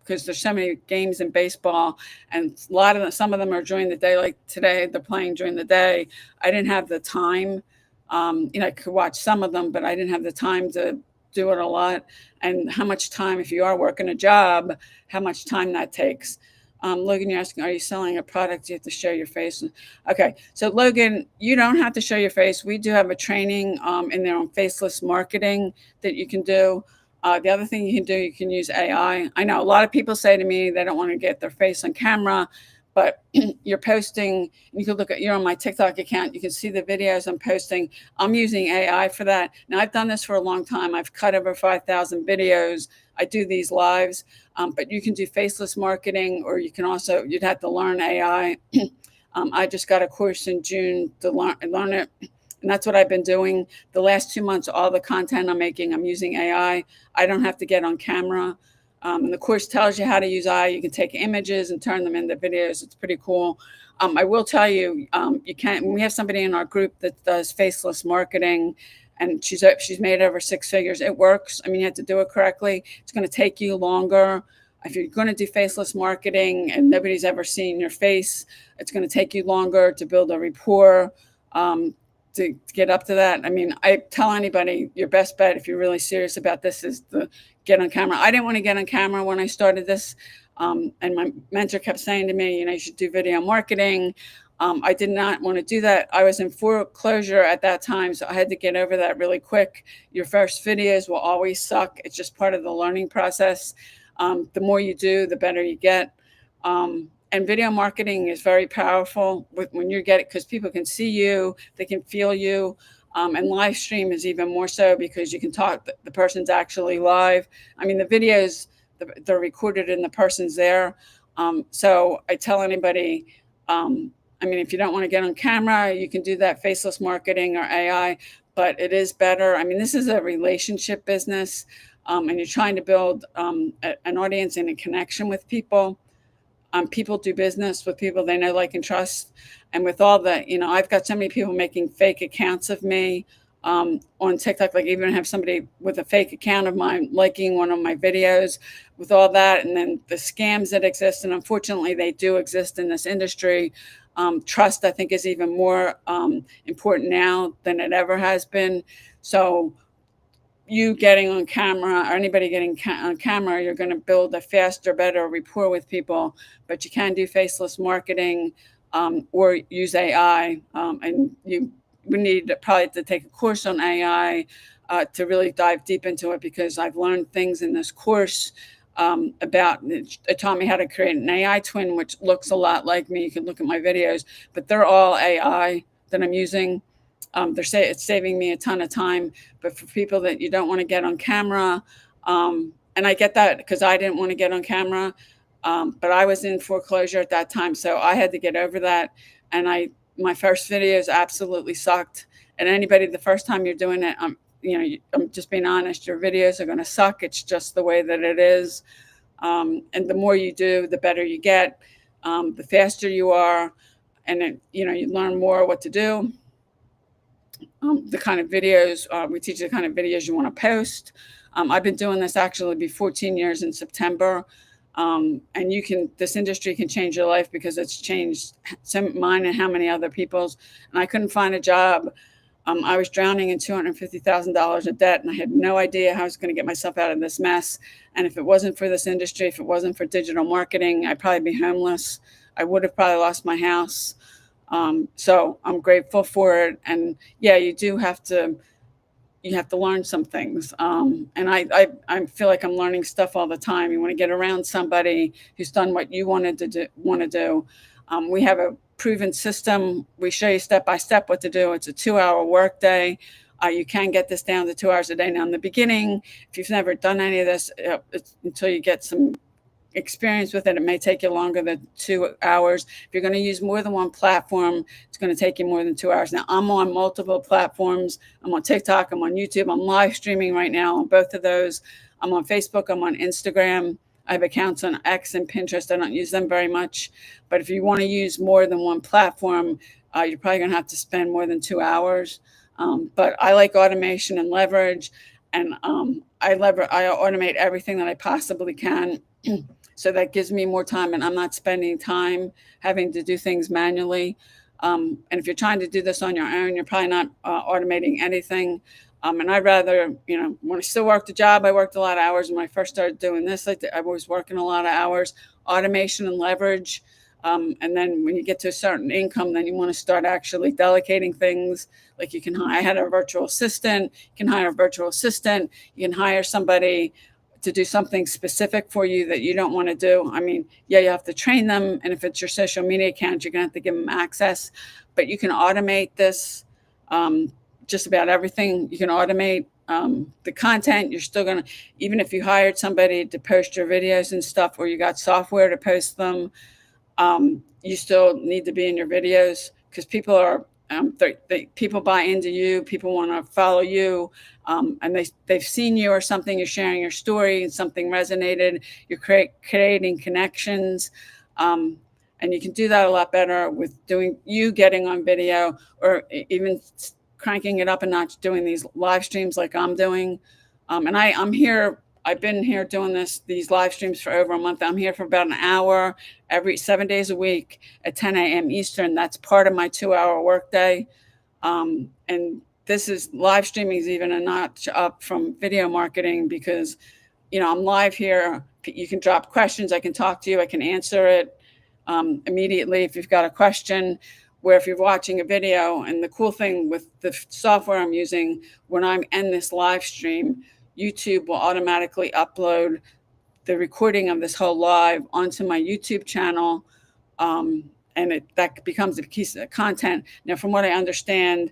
because there's so many games in baseball, and some of them are during the day. Like today, they're playing during the day. I didn't have the time. I could watch some of them, but I didn't have the time to do it a lot. And how much time, if you are working a job, how much time that takes. Logan, you're asking, are you selling a product? You have to show your face. Okay. So Logan, you don't have to show your face. We do have a training in there on faceless marketing that you can do. The other thing you can do, you can use AI. I know a lot of people say to me they don't want to get their face on camera, but you're posting. You can look at, you're on my TikTok account. You can see the videos I'm posting. I'm using AI for that. Now, I've done this for a long time. I've cut over 5,000 videos. I do these lives, but you can do faceless marketing, or you can also, you'd have to learn AI. I just got a course in June to learn it. And that's what I've been doing the last 2 months. All the content I'm making, I'm using AI. I don't have to get on camera. And the course tells you how to use AI. You can take images and turn them into videos. It's pretty cool. I will tell you, you can. We have somebody in our group that does faceless marketing, and she's made over 6 figures. It works. I mean, you have to do it correctly. It's going to take you longer. If you're going to do faceless marketing and nobody's ever seen your face, it's going to take you longer to build a rapport. To get up to that. I mean, I tell anybody your best bet if you're really serious about this is to get on camera. I didn't want to get on camera when I started this. And my mentor kept saying to me, you should do video marketing. I did not want to do that. I was in foreclosure at that time, so I had to get over that really quick. Your first videos will always suck. It's just part of the learning process. The more you do, the better you get. And video marketing is very powerful when you get it, because people can see you, they can feel you. And live stream is even more so, because you can talk, the person's actually live. I mean, the videos, they're recorded and the person's there. So I tell anybody, I mean, if you don't want to get on camera, you can do that faceless marketing or AI, but it is better. I mean, this is a relationship business, and you're trying to build an audience and a connection with people. People do business with people they know, like, and trust. And with all the, I've got so many people making fake accounts of me on TikTok. Like, even have somebody with a fake account of mine liking one of my videos, with all that. And then the scams that exist, and unfortunately they do exist in this industry. Trust, I think, is even more important now than it ever has been. So you getting on camera, or anybody getting on camera, you're going to build a faster, better rapport with people. But you can do faceless marketing, or use AI. And you would need probably to take a course on AI to really dive deep into it, because I've learned things in this course about, it taught me how to create an AI twin, which looks a lot like me. You can look at my videos, but they're all AI that I'm using. It's saving me a ton of time. But for people that you don't want to get on camera, and I get that, because I didn't want to get on camera, but I was in foreclosure at that time, so I had to get over that. And my first videos absolutely sucked. And anybody, the first time you're doing it, I'm just being honest, your videos are going to suck. It's just the way that it is. And the more you do, the better you get, the faster you are, and then, you learn more what to do. The kind of videos, we teach the kind of videos you want to post. I've been doing this, actually, be 14 years in September. And this industry can change your life, because it's changed mine and how many other people's. And I couldn't find a job. I was drowning in $250,000 of debt, and I had no idea how I was going to get myself out of this mess. And if it wasn't for this industry, if it wasn't for digital marketing, I'd probably be homeless. I would have probably lost my house. So I'm grateful for it. And yeah, you have to learn some things. And I feel like I'm learning stuff all the time. You want to get around somebody who's done what you want to do. We have a proven system. We show you step by step what to do. It's a 2-hour workday. You can get this down to 2 hours a day. Now, in the beginning, if you've never done any of this, until you get some experience with it, it may take you longer than 2 hours. If you're going to use more than one platform, it's going to take you more than 2 hours. Now, I'm on multiple platforms. I'm on TikTok, I'm on YouTube, I'm live streaming right now on both of those. I'm on Facebook, I'm on Instagram. I have accounts on X and Pinterest. I don't use them very much. But if you want to use more than one platform, you're probably going to have to spend more than 2 hours. But I like automation and leverage. And I automate everything that I possibly can. So that gives me more time, and I'm not spending time having to do things manually. And if you're trying to do this on your own, you're probably not automating anything. And I'd rather, when I still worked a job, I worked a lot of hours. When I first started doing this, I was working a lot of hours. Automation and leverage And then when you get to a certain income, then you want to start actually delegating things. Like you can I had a virtual assistant. You can hire a virtual assistant. You can hire somebody to do something specific for you that you don't want to do. I mean, yeah, you have to train them. And if it's your social media account, you're going to have to give them access. But you can automate this. Just about everything. You can automate the content. You're still going to, even if you hired somebody to post your videos and stuff, or you got software to post them, you still need to be in your videos because people are people buy into you. People want to follow you, and they've seen you or something. You're sharing your story and something resonated. You're creating connections, and you can do that a lot better with getting on video, or even cranking it up and not doing these live streams like I'm doing. And I'm here. I've been here doing these live streams for over a month. I'm here for about an hour every 7 days a week at 10 a.m. Eastern. That's part of my 2-hour workday. And this is live streaming is even a notch up from video marketing because, I'm live here. You can drop questions. I can talk to you. I can answer it immediately if you've got a question. Where if you're watching a video, and the cool thing with the software I'm using, when I'm in this live stream, YouTube will automatically upload the recording of this whole live onto my YouTube channel, and that becomes a piece of content. Now, from what I understand,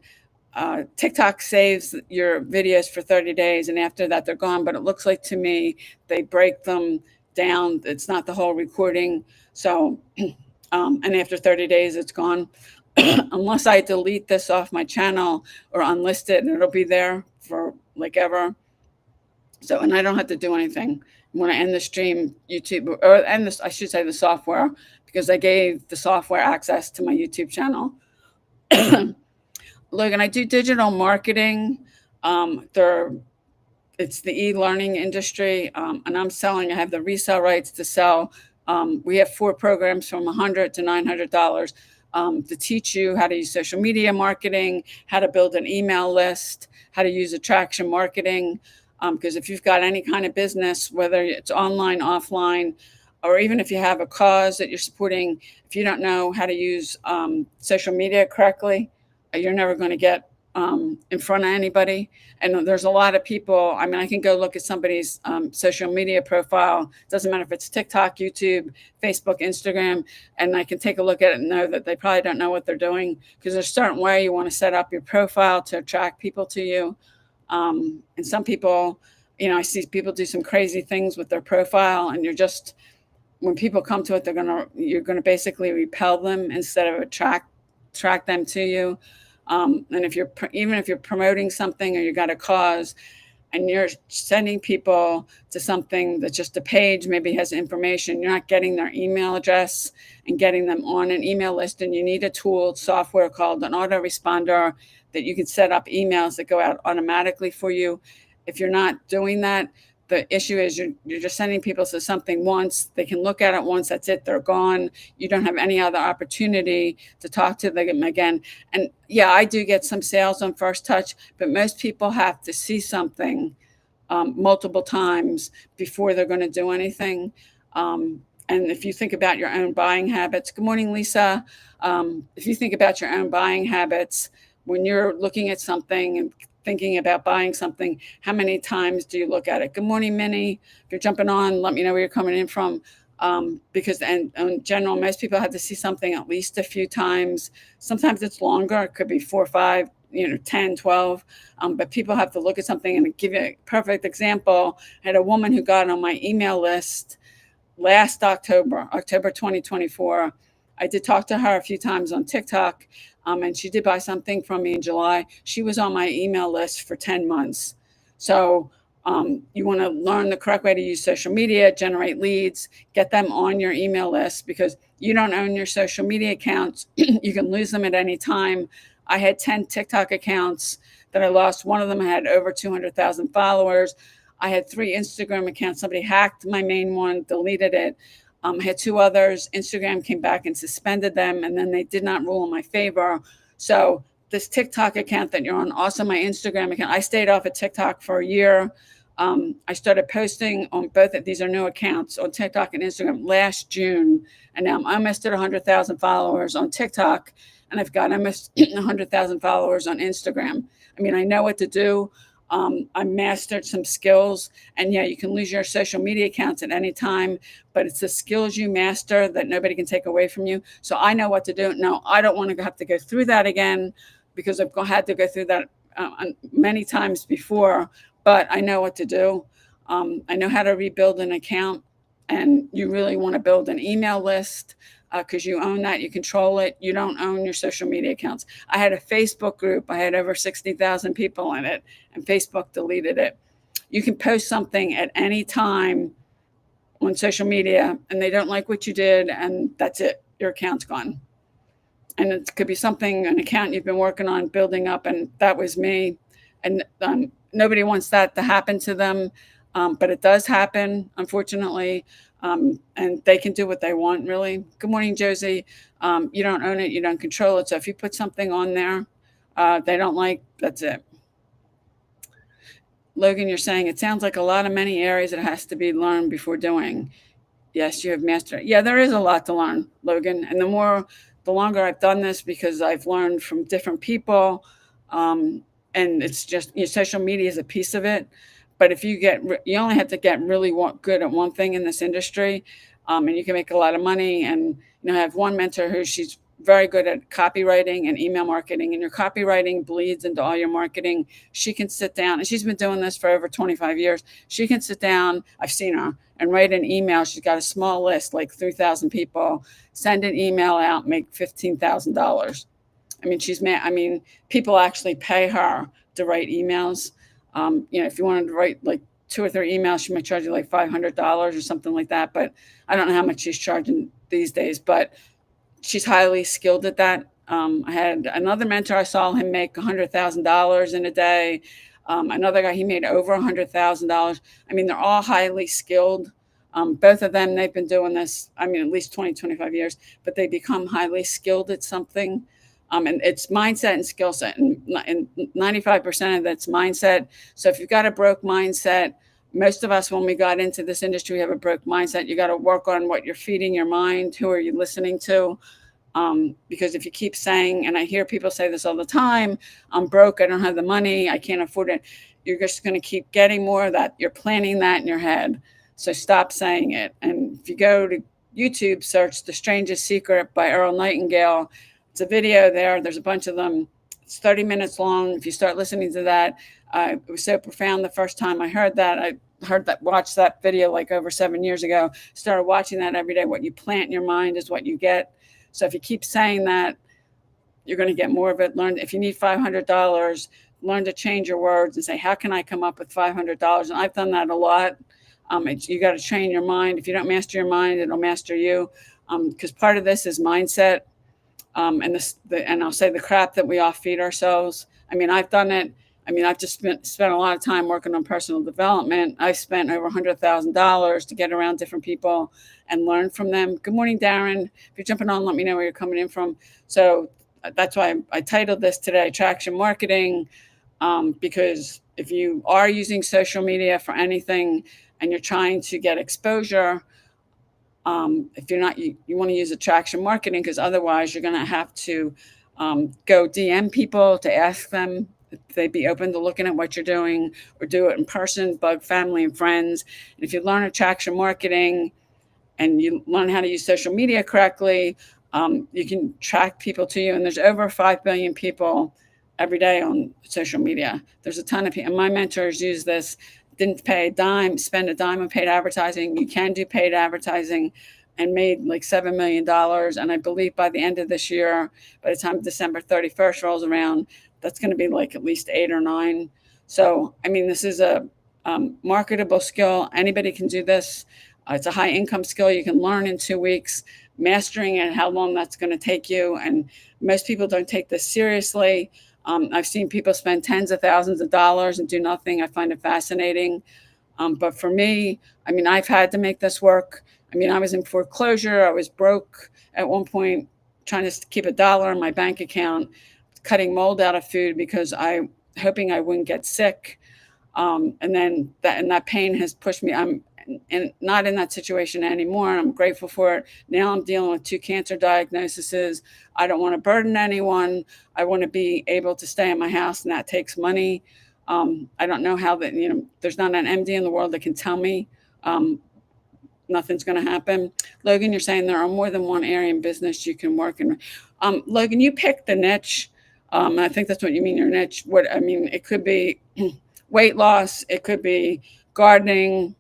TikTok saves your videos for 30 days, and after that, they're gone. But it looks like to me they break them down. It's not the whole recording. So, and after 30 days, it's gone. Unless I delete this off my channel or unlist it, it'll be there for like ever. So, and I don't have to do anything when I end the stream. YouTube or end this, I should say, the software, because I gave the software access to my YouTube channel. Look, and I do digital marketing. It's the e-learning industry, and I have the resale rights to sell. We have 4 programs from $100 to $900 to teach you how to use social media marketing, how to build an email list, how to use attraction marketing. Because if you've got any kind of business, whether it's online, offline, or even if you have a cause that you're supporting, if you don't know how to use social media correctly, you're never going to get in front of anybody. And there's a lot of people. I mean, I can go look at somebody's social media profile. It doesn't matter if it's TikTok, YouTube, Facebook, Instagram, and I can take a look at it and know that they probably don't know what they're doing, because there's a certain way you want to set up your profile to attract people to you. And some people, I see people do some crazy things with their profile, and when people come to it, you're gonna basically repel them instead of attract them to you. And if you're promoting something or you got a cause, and you're sending people to something that's just a page, maybe has information, you're not getting their email address and getting them on an email list. And you need a tool, software called an autoresponder, that you can set up emails that go out automatically for you. If you're not doing that, the issue is you're just sending people to something once. They can look at it once. That's it. They're gone. You don't have any other opportunity to talk to them again. And yeah, I do get some sales on First Touch, but most people have to see something multiple times before they're going to do anything. And if you think about your own buying habits, good morning, Lisa. If you think about your own buying habits, when you're looking at something and thinking about buying something, how many times do you look at it? Good morning, Minnie. If you're jumping on, let me know where you're coming in from. Because in general, most people have to see something at least a few times. Sometimes it's longer. It could be 4, 5, 10, 12. But people have to look at something. And to give you a perfect example, I had a woman who got on my email list last October 2024. I did talk to her a few times on TikTok, and she did buy something from me in July. She was on my email list for 10 months. So you want to learn the correct way to use social media, generate leads, get them on your email list, because you don't own your social media accounts. You can lose them at any time. I had 10 TikTok accounts that I lost. One of them had over 200,000 followers. I had 3 Instagram accounts. Somebody hacked my main one, deleted it. I had 2 others. Instagram came back and suspended them, and then they did not rule in my favor. So this TikTok account that you're on, also my Instagram account, I stayed off of TikTok for a year. I started posting on both of these are new accounts on TikTok and Instagram last June, and now I'm almost at 100,000 followers on TikTok, and I've got almost 100,000 followers on Instagram. I mean, I know what to do. I mastered some skills, and yeah, you can lose your social media accounts at any time, but it's the skills you master that nobody can take away from you. So I know what to do. No, I don't want to have to go through that again because I've had to go through that many times before, but I know what to do. I know how to rebuild an account, and you really want to build an email list because you own that, you control it. You don't own your social media accounts. I had a Facebook group, I had over 60,000 people in it, and Facebook deleted it. You can post something at any time on social media, and they don't like what you did, and that's it. Your account's gone. And it could be something, an account you've been working on building up, and that was me. And nobody wants that to happen to them, but it does happen, unfortunately. And they can do what they want, really. Good morning, Josie. You don't own it, you don't control it. So if you put something on there they don't like, that's it. Logan, you're saying it sounds like a lot of many areas that has to be learned before doing. Yes, you have mastered it. Yeah, there is a lot to learn, Logan. And the longer I've done this, because I've learned from different people, and it's just, social media is a piece of it. But if you only have to get really good at one thing in this industry, and you can make a lot of money. And I have one mentor she's very good at copywriting and email marketing, and your copywriting bleeds into all your marketing. She can sit down, and she's been doing this for over 25 years. She can sit down, I've seen her, and write an email. She's got a small list, like 3,000 people, send an email out, make $15,000. I mean, people actually pay her to write emails. If you wanted to write like 2 or 3 emails, she might charge you like $500 or something like that. But I don't know how much she's charging these days, but she's highly skilled at that. I had another mentor, I saw him make $100,000 in a day. Another guy, he made over $100,000. I mean, they're all highly skilled. Both of them, they've been doing this, at least 20, 25 years, but they become highly skilled at something. And it's mindset and skill set, and 95% of that's mindset. So if you've got a broke mindset, most of us, when we got into this industry, we have a broke mindset. You got to work on what you're feeding your mind. Who are you listening to? Because if you keep saying, and I hear people say this all the time, I'm broke, I don't have the money, I can't afford it. You're just going to keep getting more of that. You're planting that in your head. So stop saying it. And if you go to YouTube, search The Strangest Secret by Earl Nightingale. It's a video there. There's a bunch of them. It's 30 minutes long. If you start listening to that, it was so profound the first time I heard that. Watched that video like over 7 years ago. Started watching that every day. What you plant in your mind is what you get. So if you keep saying that, you're going to get more of it. Learn, if you need $500, learn to change your words and say, how can I come up with $500? And I've done that a lot. You got to train your mind. If you don't master your mind, it'll master you. Because part of this is mindset. And I'll say the crap that we all feed ourselves. I've done it. I've just spent a lot of time working on personal development. I spent over $100,000 to get around different people and learn from them. Good morning, Darren. If you're jumping on, let me know where you're coming in from. So that's why I titled this today, Traction Marketing, because if you are using social media for anything and you're trying to get exposure, if you're not, you want to use attraction marketing, because otherwise you're going to have to go DM people to ask them if they'd be open to looking at what you're doing, or do it in person, bug family and friends. And if you learn attraction marketing and you learn how to use social media correctly, you can track people to you. And there's over 5 billion people every day on social media. There's a ton of people. And my mentors use this. Didn't pay a dime, spend a dime on paid advertising. You can do paid advertising, and made like $7 million. And I believe by the end of this year, by the time December 31st rolls around, that's going to be like at least 8 or 9. So, this is a marketable skill. Anybody can do this. It's a high income skill you can learn in 2 weeks. Mastering it, how long that's going to take you. And most people don't take this seriously. I've seen people spend tens of thousands of dollars and do nothing. I find it fascinating. But for me, I've had to make this work. I was in foreclosure. I was broke at one point, trying to keep $1 in my bank account, cutting mold out of food because hoping I wouldn't get sick. And that pain has pushed me. I'm not in that situation anymore. I'm grateful for it. Now I'm dealing with 2 cancer diagnoses. I don't want to burden anyone. I want to be able to stay in my house, and that takes money. I don't know how that, there's not an MD in the world that can tell me um, nothing's going to happen. Logan, you're saying there are more than one area in business you can work in. Logan, you picked the niche. And I think that's what you mean, your niche. What I mean, it could be weight loss, it could be gardening,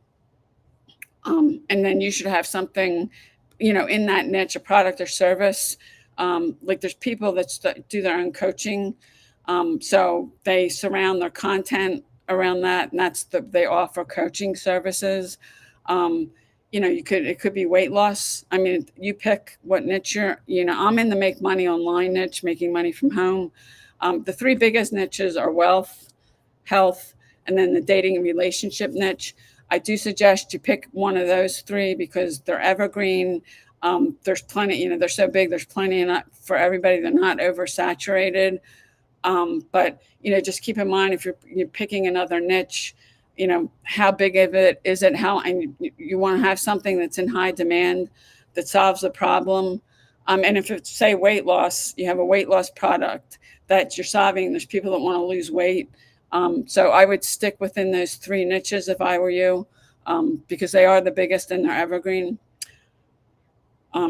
and then you should have something, in that niche, a product or service. Like there's people that do their own coaching, so they surround their content around that, and they offer coaching services. Um, it could be weight loss. I mean, you pick what niche I'm in the make money online niche, making money from home. The three biggest niches are wealth, health, and then the dating and relationship niche. I do suggest you pick one of those three because they're evergreen. There's plenty, they're so big, there's plenty enough for everybody. They're not oversaturated. But, just keep in mind, if you're picking another niche, how big of it is it? And you want to have something that's in high demand that solves a problem. And if it's, say, weight loss, you have a weight loss product that you're solving. There's people that want to lose weight. So I would stick within those three niches if I were you, because they are the biggest and they're evergreen.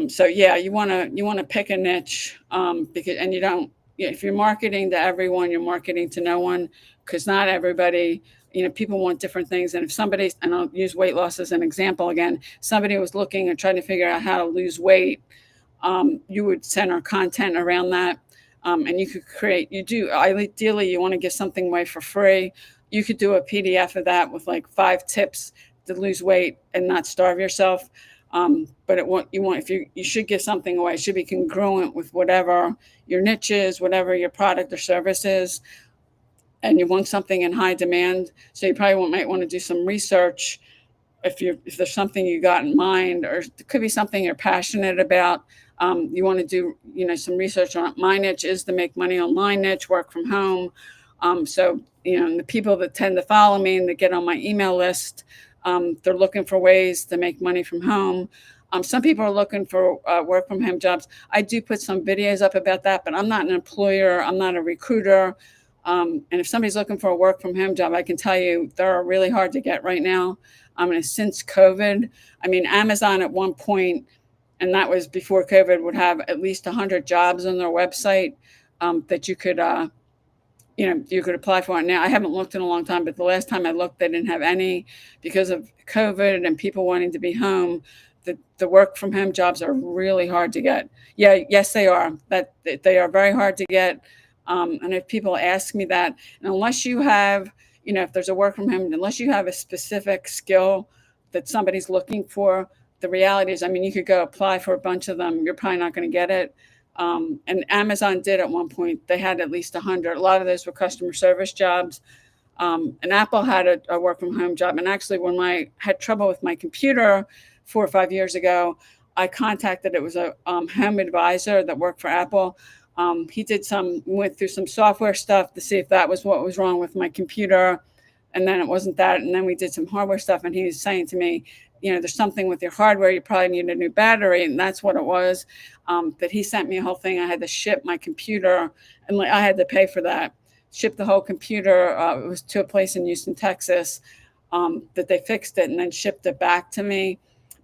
So yeah, you want to pick a niche, because, and you don't, if you're marketing to everyone, you're marketing to no one, because not everybody, people want different things. And if somebody, and I'll use weight loss as an example again, somebody was looking and trying to figure out how to lose weight, you would center content around that. And you could ideally, you want to give something away for free. You could do a PDF of that with like 5 tips to lose weight and not starve yourself. But you should give something away. It should be congruent with whatever your niche is, whatever your product or service is. And you want something in high demand. So you probably might want to do some research if there's something you got in mind, or it could be something you're passionate about. You want to do, some research on it. My niche is the make money online niche, work from home. So, the people that tend to follow me and that get on my email list, they're looking for ways to make money from home. Some people are looking for work from home jobs. I do put some videos up about that, but I'm not an employer. I'm not a recruiter. And if somebody's looking for a work from home job, I can tell you they're really hard to get right now. And since COVID, I mean, Amazon at one point, and that was before COVID, would have at least 100 jobs on their website that you could apply for. Now, I haven't looked in a long time, but the last time I looked, they didn't have any because of COVID and people wanting to be home. The work from home jobs are really hard to get. Yeah, yes, they are. They are very hard to get. And if people ask me that, and unless you have, if there's a work from home, unless you have a specific skill that somebody's looking for, the reality is, I mean, you could go apply for a bunch of them. You're probably not going to get it. And Amazon did at one point. They had at least 100. A lot of those were customer service jobs. And Apple had a work from home job. And actually, when I had trouble with my computer 4 or 5 years ago, I contacted, it was a home advisor that worked for Apple. He went through some software stuff to see if that was what was wrong with my computer. And then it wasn't that. And then we did some hardware stuff. And he was saying to me, there's something with your hardware. You probably need a new battery. And that's what it was. That he sent me a whole thing. I had to ship my computer, and I had to pay for that. Ship the whole computer. It was to a place in Houston, Texas, that they fixed it and then shipped it back to me.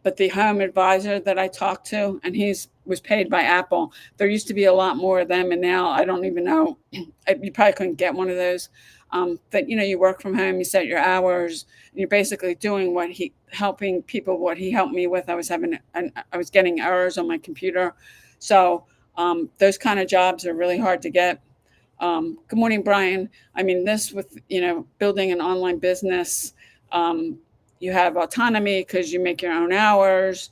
But the home advisor that I talked to, and was paid by Apple. There used to be a lot more of them, and now I don't even know. You probably couldn't get one of those. But you work from home, you set your hours, and you're basically doing helping people. What he helped me with, I was getting errors on my computer. So those kind of jobs are really hard to get. Good morning, Brian. I mean, this with building an online business. You have autonomy because you make your own hours.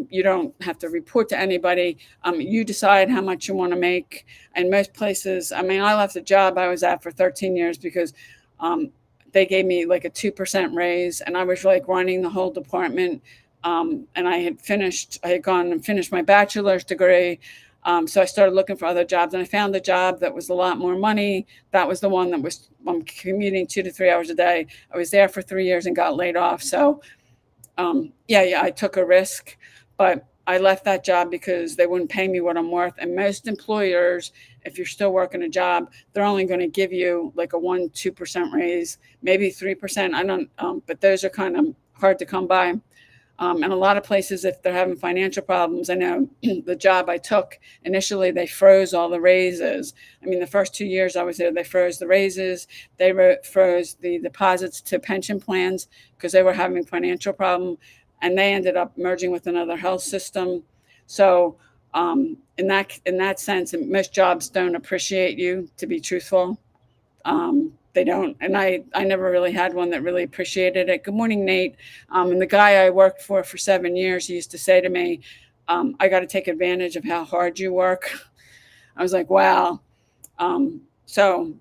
You don't have to report to anybody. You decide how much you want to make. And most places, I mean, I left a job I was at for 13 years because they gave me like a 2% raise, and I was like running the whole department. And I had gone and finished my bachelor's degree. So I started looking for other jobs, and I found a job that was a lot more money. That was the one that was commuting 2 to 3 hours a day. I was there for 3 years and got laid off. So yeah, I took a risk, but I left that job because they wouldn't pay me what I'm worth. And most employers, if you're still working a job, they're only going to give you like a 1-2% raise, maybe 3%. I don't, but those are kind of hard to come by. And a lot of places, if they're having financial problems, I know the job I took initially, they froze all the raises. I mean, the first 2 years I was there, they froze the raises, they froze the deposits to pension plans because they were having financial problem, and they ended up merging with another health system. So in that sense, most jobs don't appreciate you, to be truthful. They don't, and I never really had one that really appreciated it. Good morning, Nate. And the guy I worked for 7 years, he used to say to me, I got to take advantage of how hard you work. I was like, wow. So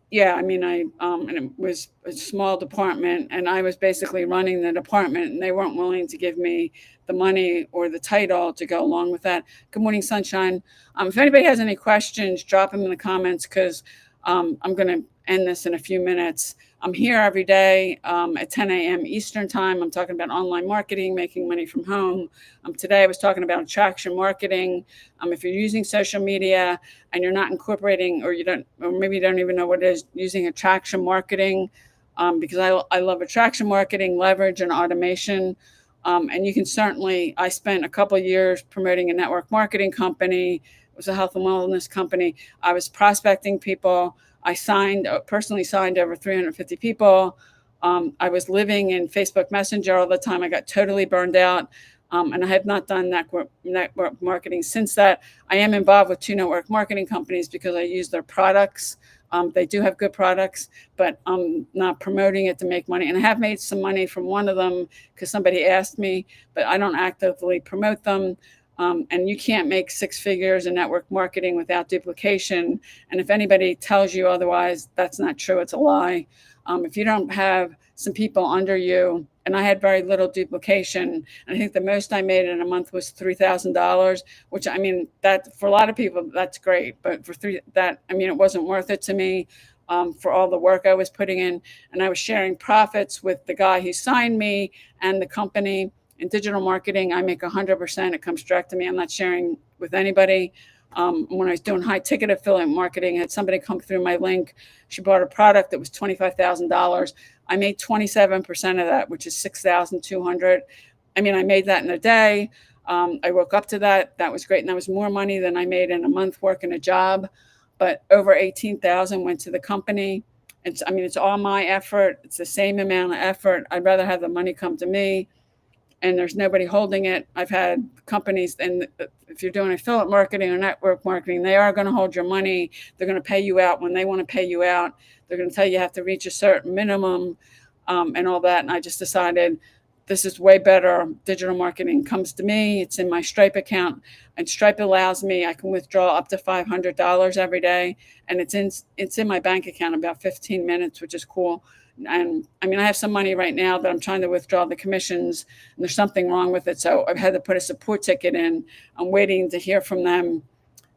yeah, I mean, and it was a small department, and I was basically running the department, and they weren't willing to give me the money or the title to go along with that. Good morning, Sunshine. If anybody has any questions, drop them in the comments, because I'm going to end this in a few minutes. I'm here every day at 10 a.m. Eastern time. I'm talking about online marketing, making money from home. Today I was talking about attraction marketing. If you're using social media and you're not incorporating, or you don't, or maybe you don't even know what it is, using attraction marketing, because I love attraction marketing, leverage, and automation. And you can certainly, I spent a couple of years promoting a network marketing company. It was a health and wellness company. I was prospecting people. I personally signed over 350 people. I was living in Facebook Messenger all the time. I got totally burned out. And I have not done network marketing since that. I am involved with 2 network marketing companies because I use their products. They do have good products, but I'm not promoting it to make money. And I have made some money from one of them because somebody asked me, but I don't actively promote them. And you can't make 6 figures in network marketing without duplication. And if anybody tells you otherwise, that's not true. It's a lie. If you don't have some people under you, and I had very little duplication, and I think the most I made in a month was $3,000, which, I mean, that for a lot of people, that's great. But for I mean, it wasn't worth it to me. For all the work I was putting in, and I was sharing profits with the guy who signed me and the company. In digital marketing, I make 100%. It comes direct to me. I'm not sharing with anybody. When I was doing high ticket affiliate marketing, I had somebody come through my link. She bought a product that was $25,000. I made 27% of that, which is $6,200. I mean, I made that in a day. I woke up to that. That was great. And that was more money than I made in a month working a job. But over 18,000 went to the company. I mean, it's all my effort. It's the same amount of effort. I'd rather have the money come to me, and there's nobody holding it. I've had companies, and if you're doing affiliate marketing or network marketing, they are going to hold your money. They're going to pay you out when they want to pay you out. They're going to tell you have to reach a certain minimum, and all that. And I just decided this is way better. Digital marketing comes to me. It's in my Stripe account, and Stripe allows me, I can withdraw up to $500 every day, and it's in my bank account in about 15 minutes, which is cool. And I mean, I have some money right now that I'm trying to withdraw the commissions, and there's something wrong with it. So I've had to put a support ticket in. I'm waiting to hear from them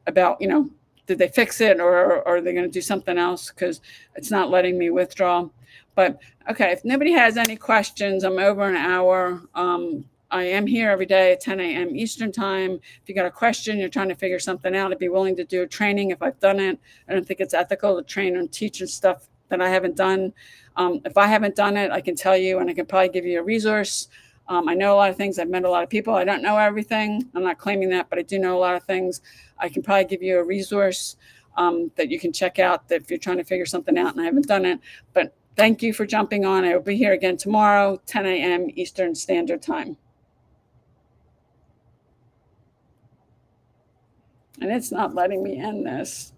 about, did they fix it, or are they going to do something else? Because it's not letting me withdraw. But okay, if nobody has any questions, I'm over an hour. I am here every day at 10 a.m. Eastern time. If you got a question, you're trying to figure something out, I'd be willing to do a training if I've done it. I don't think it's ethical to train and teach and stuff that I haven't done. If I haven't done it, I can tell you, and I can probably give you a resource. I know a lot of things. I've met a lot of people. I don't know everything. I'm not claiming that, but I do know a lot of things. I can probably give you a resource that you can check out that if you're trying to figure something out and I haven't done it. But thank you for jumping on. I will be here again tomorrow, 10 a.m. Eastern Standard Time. And it's not letting me end this.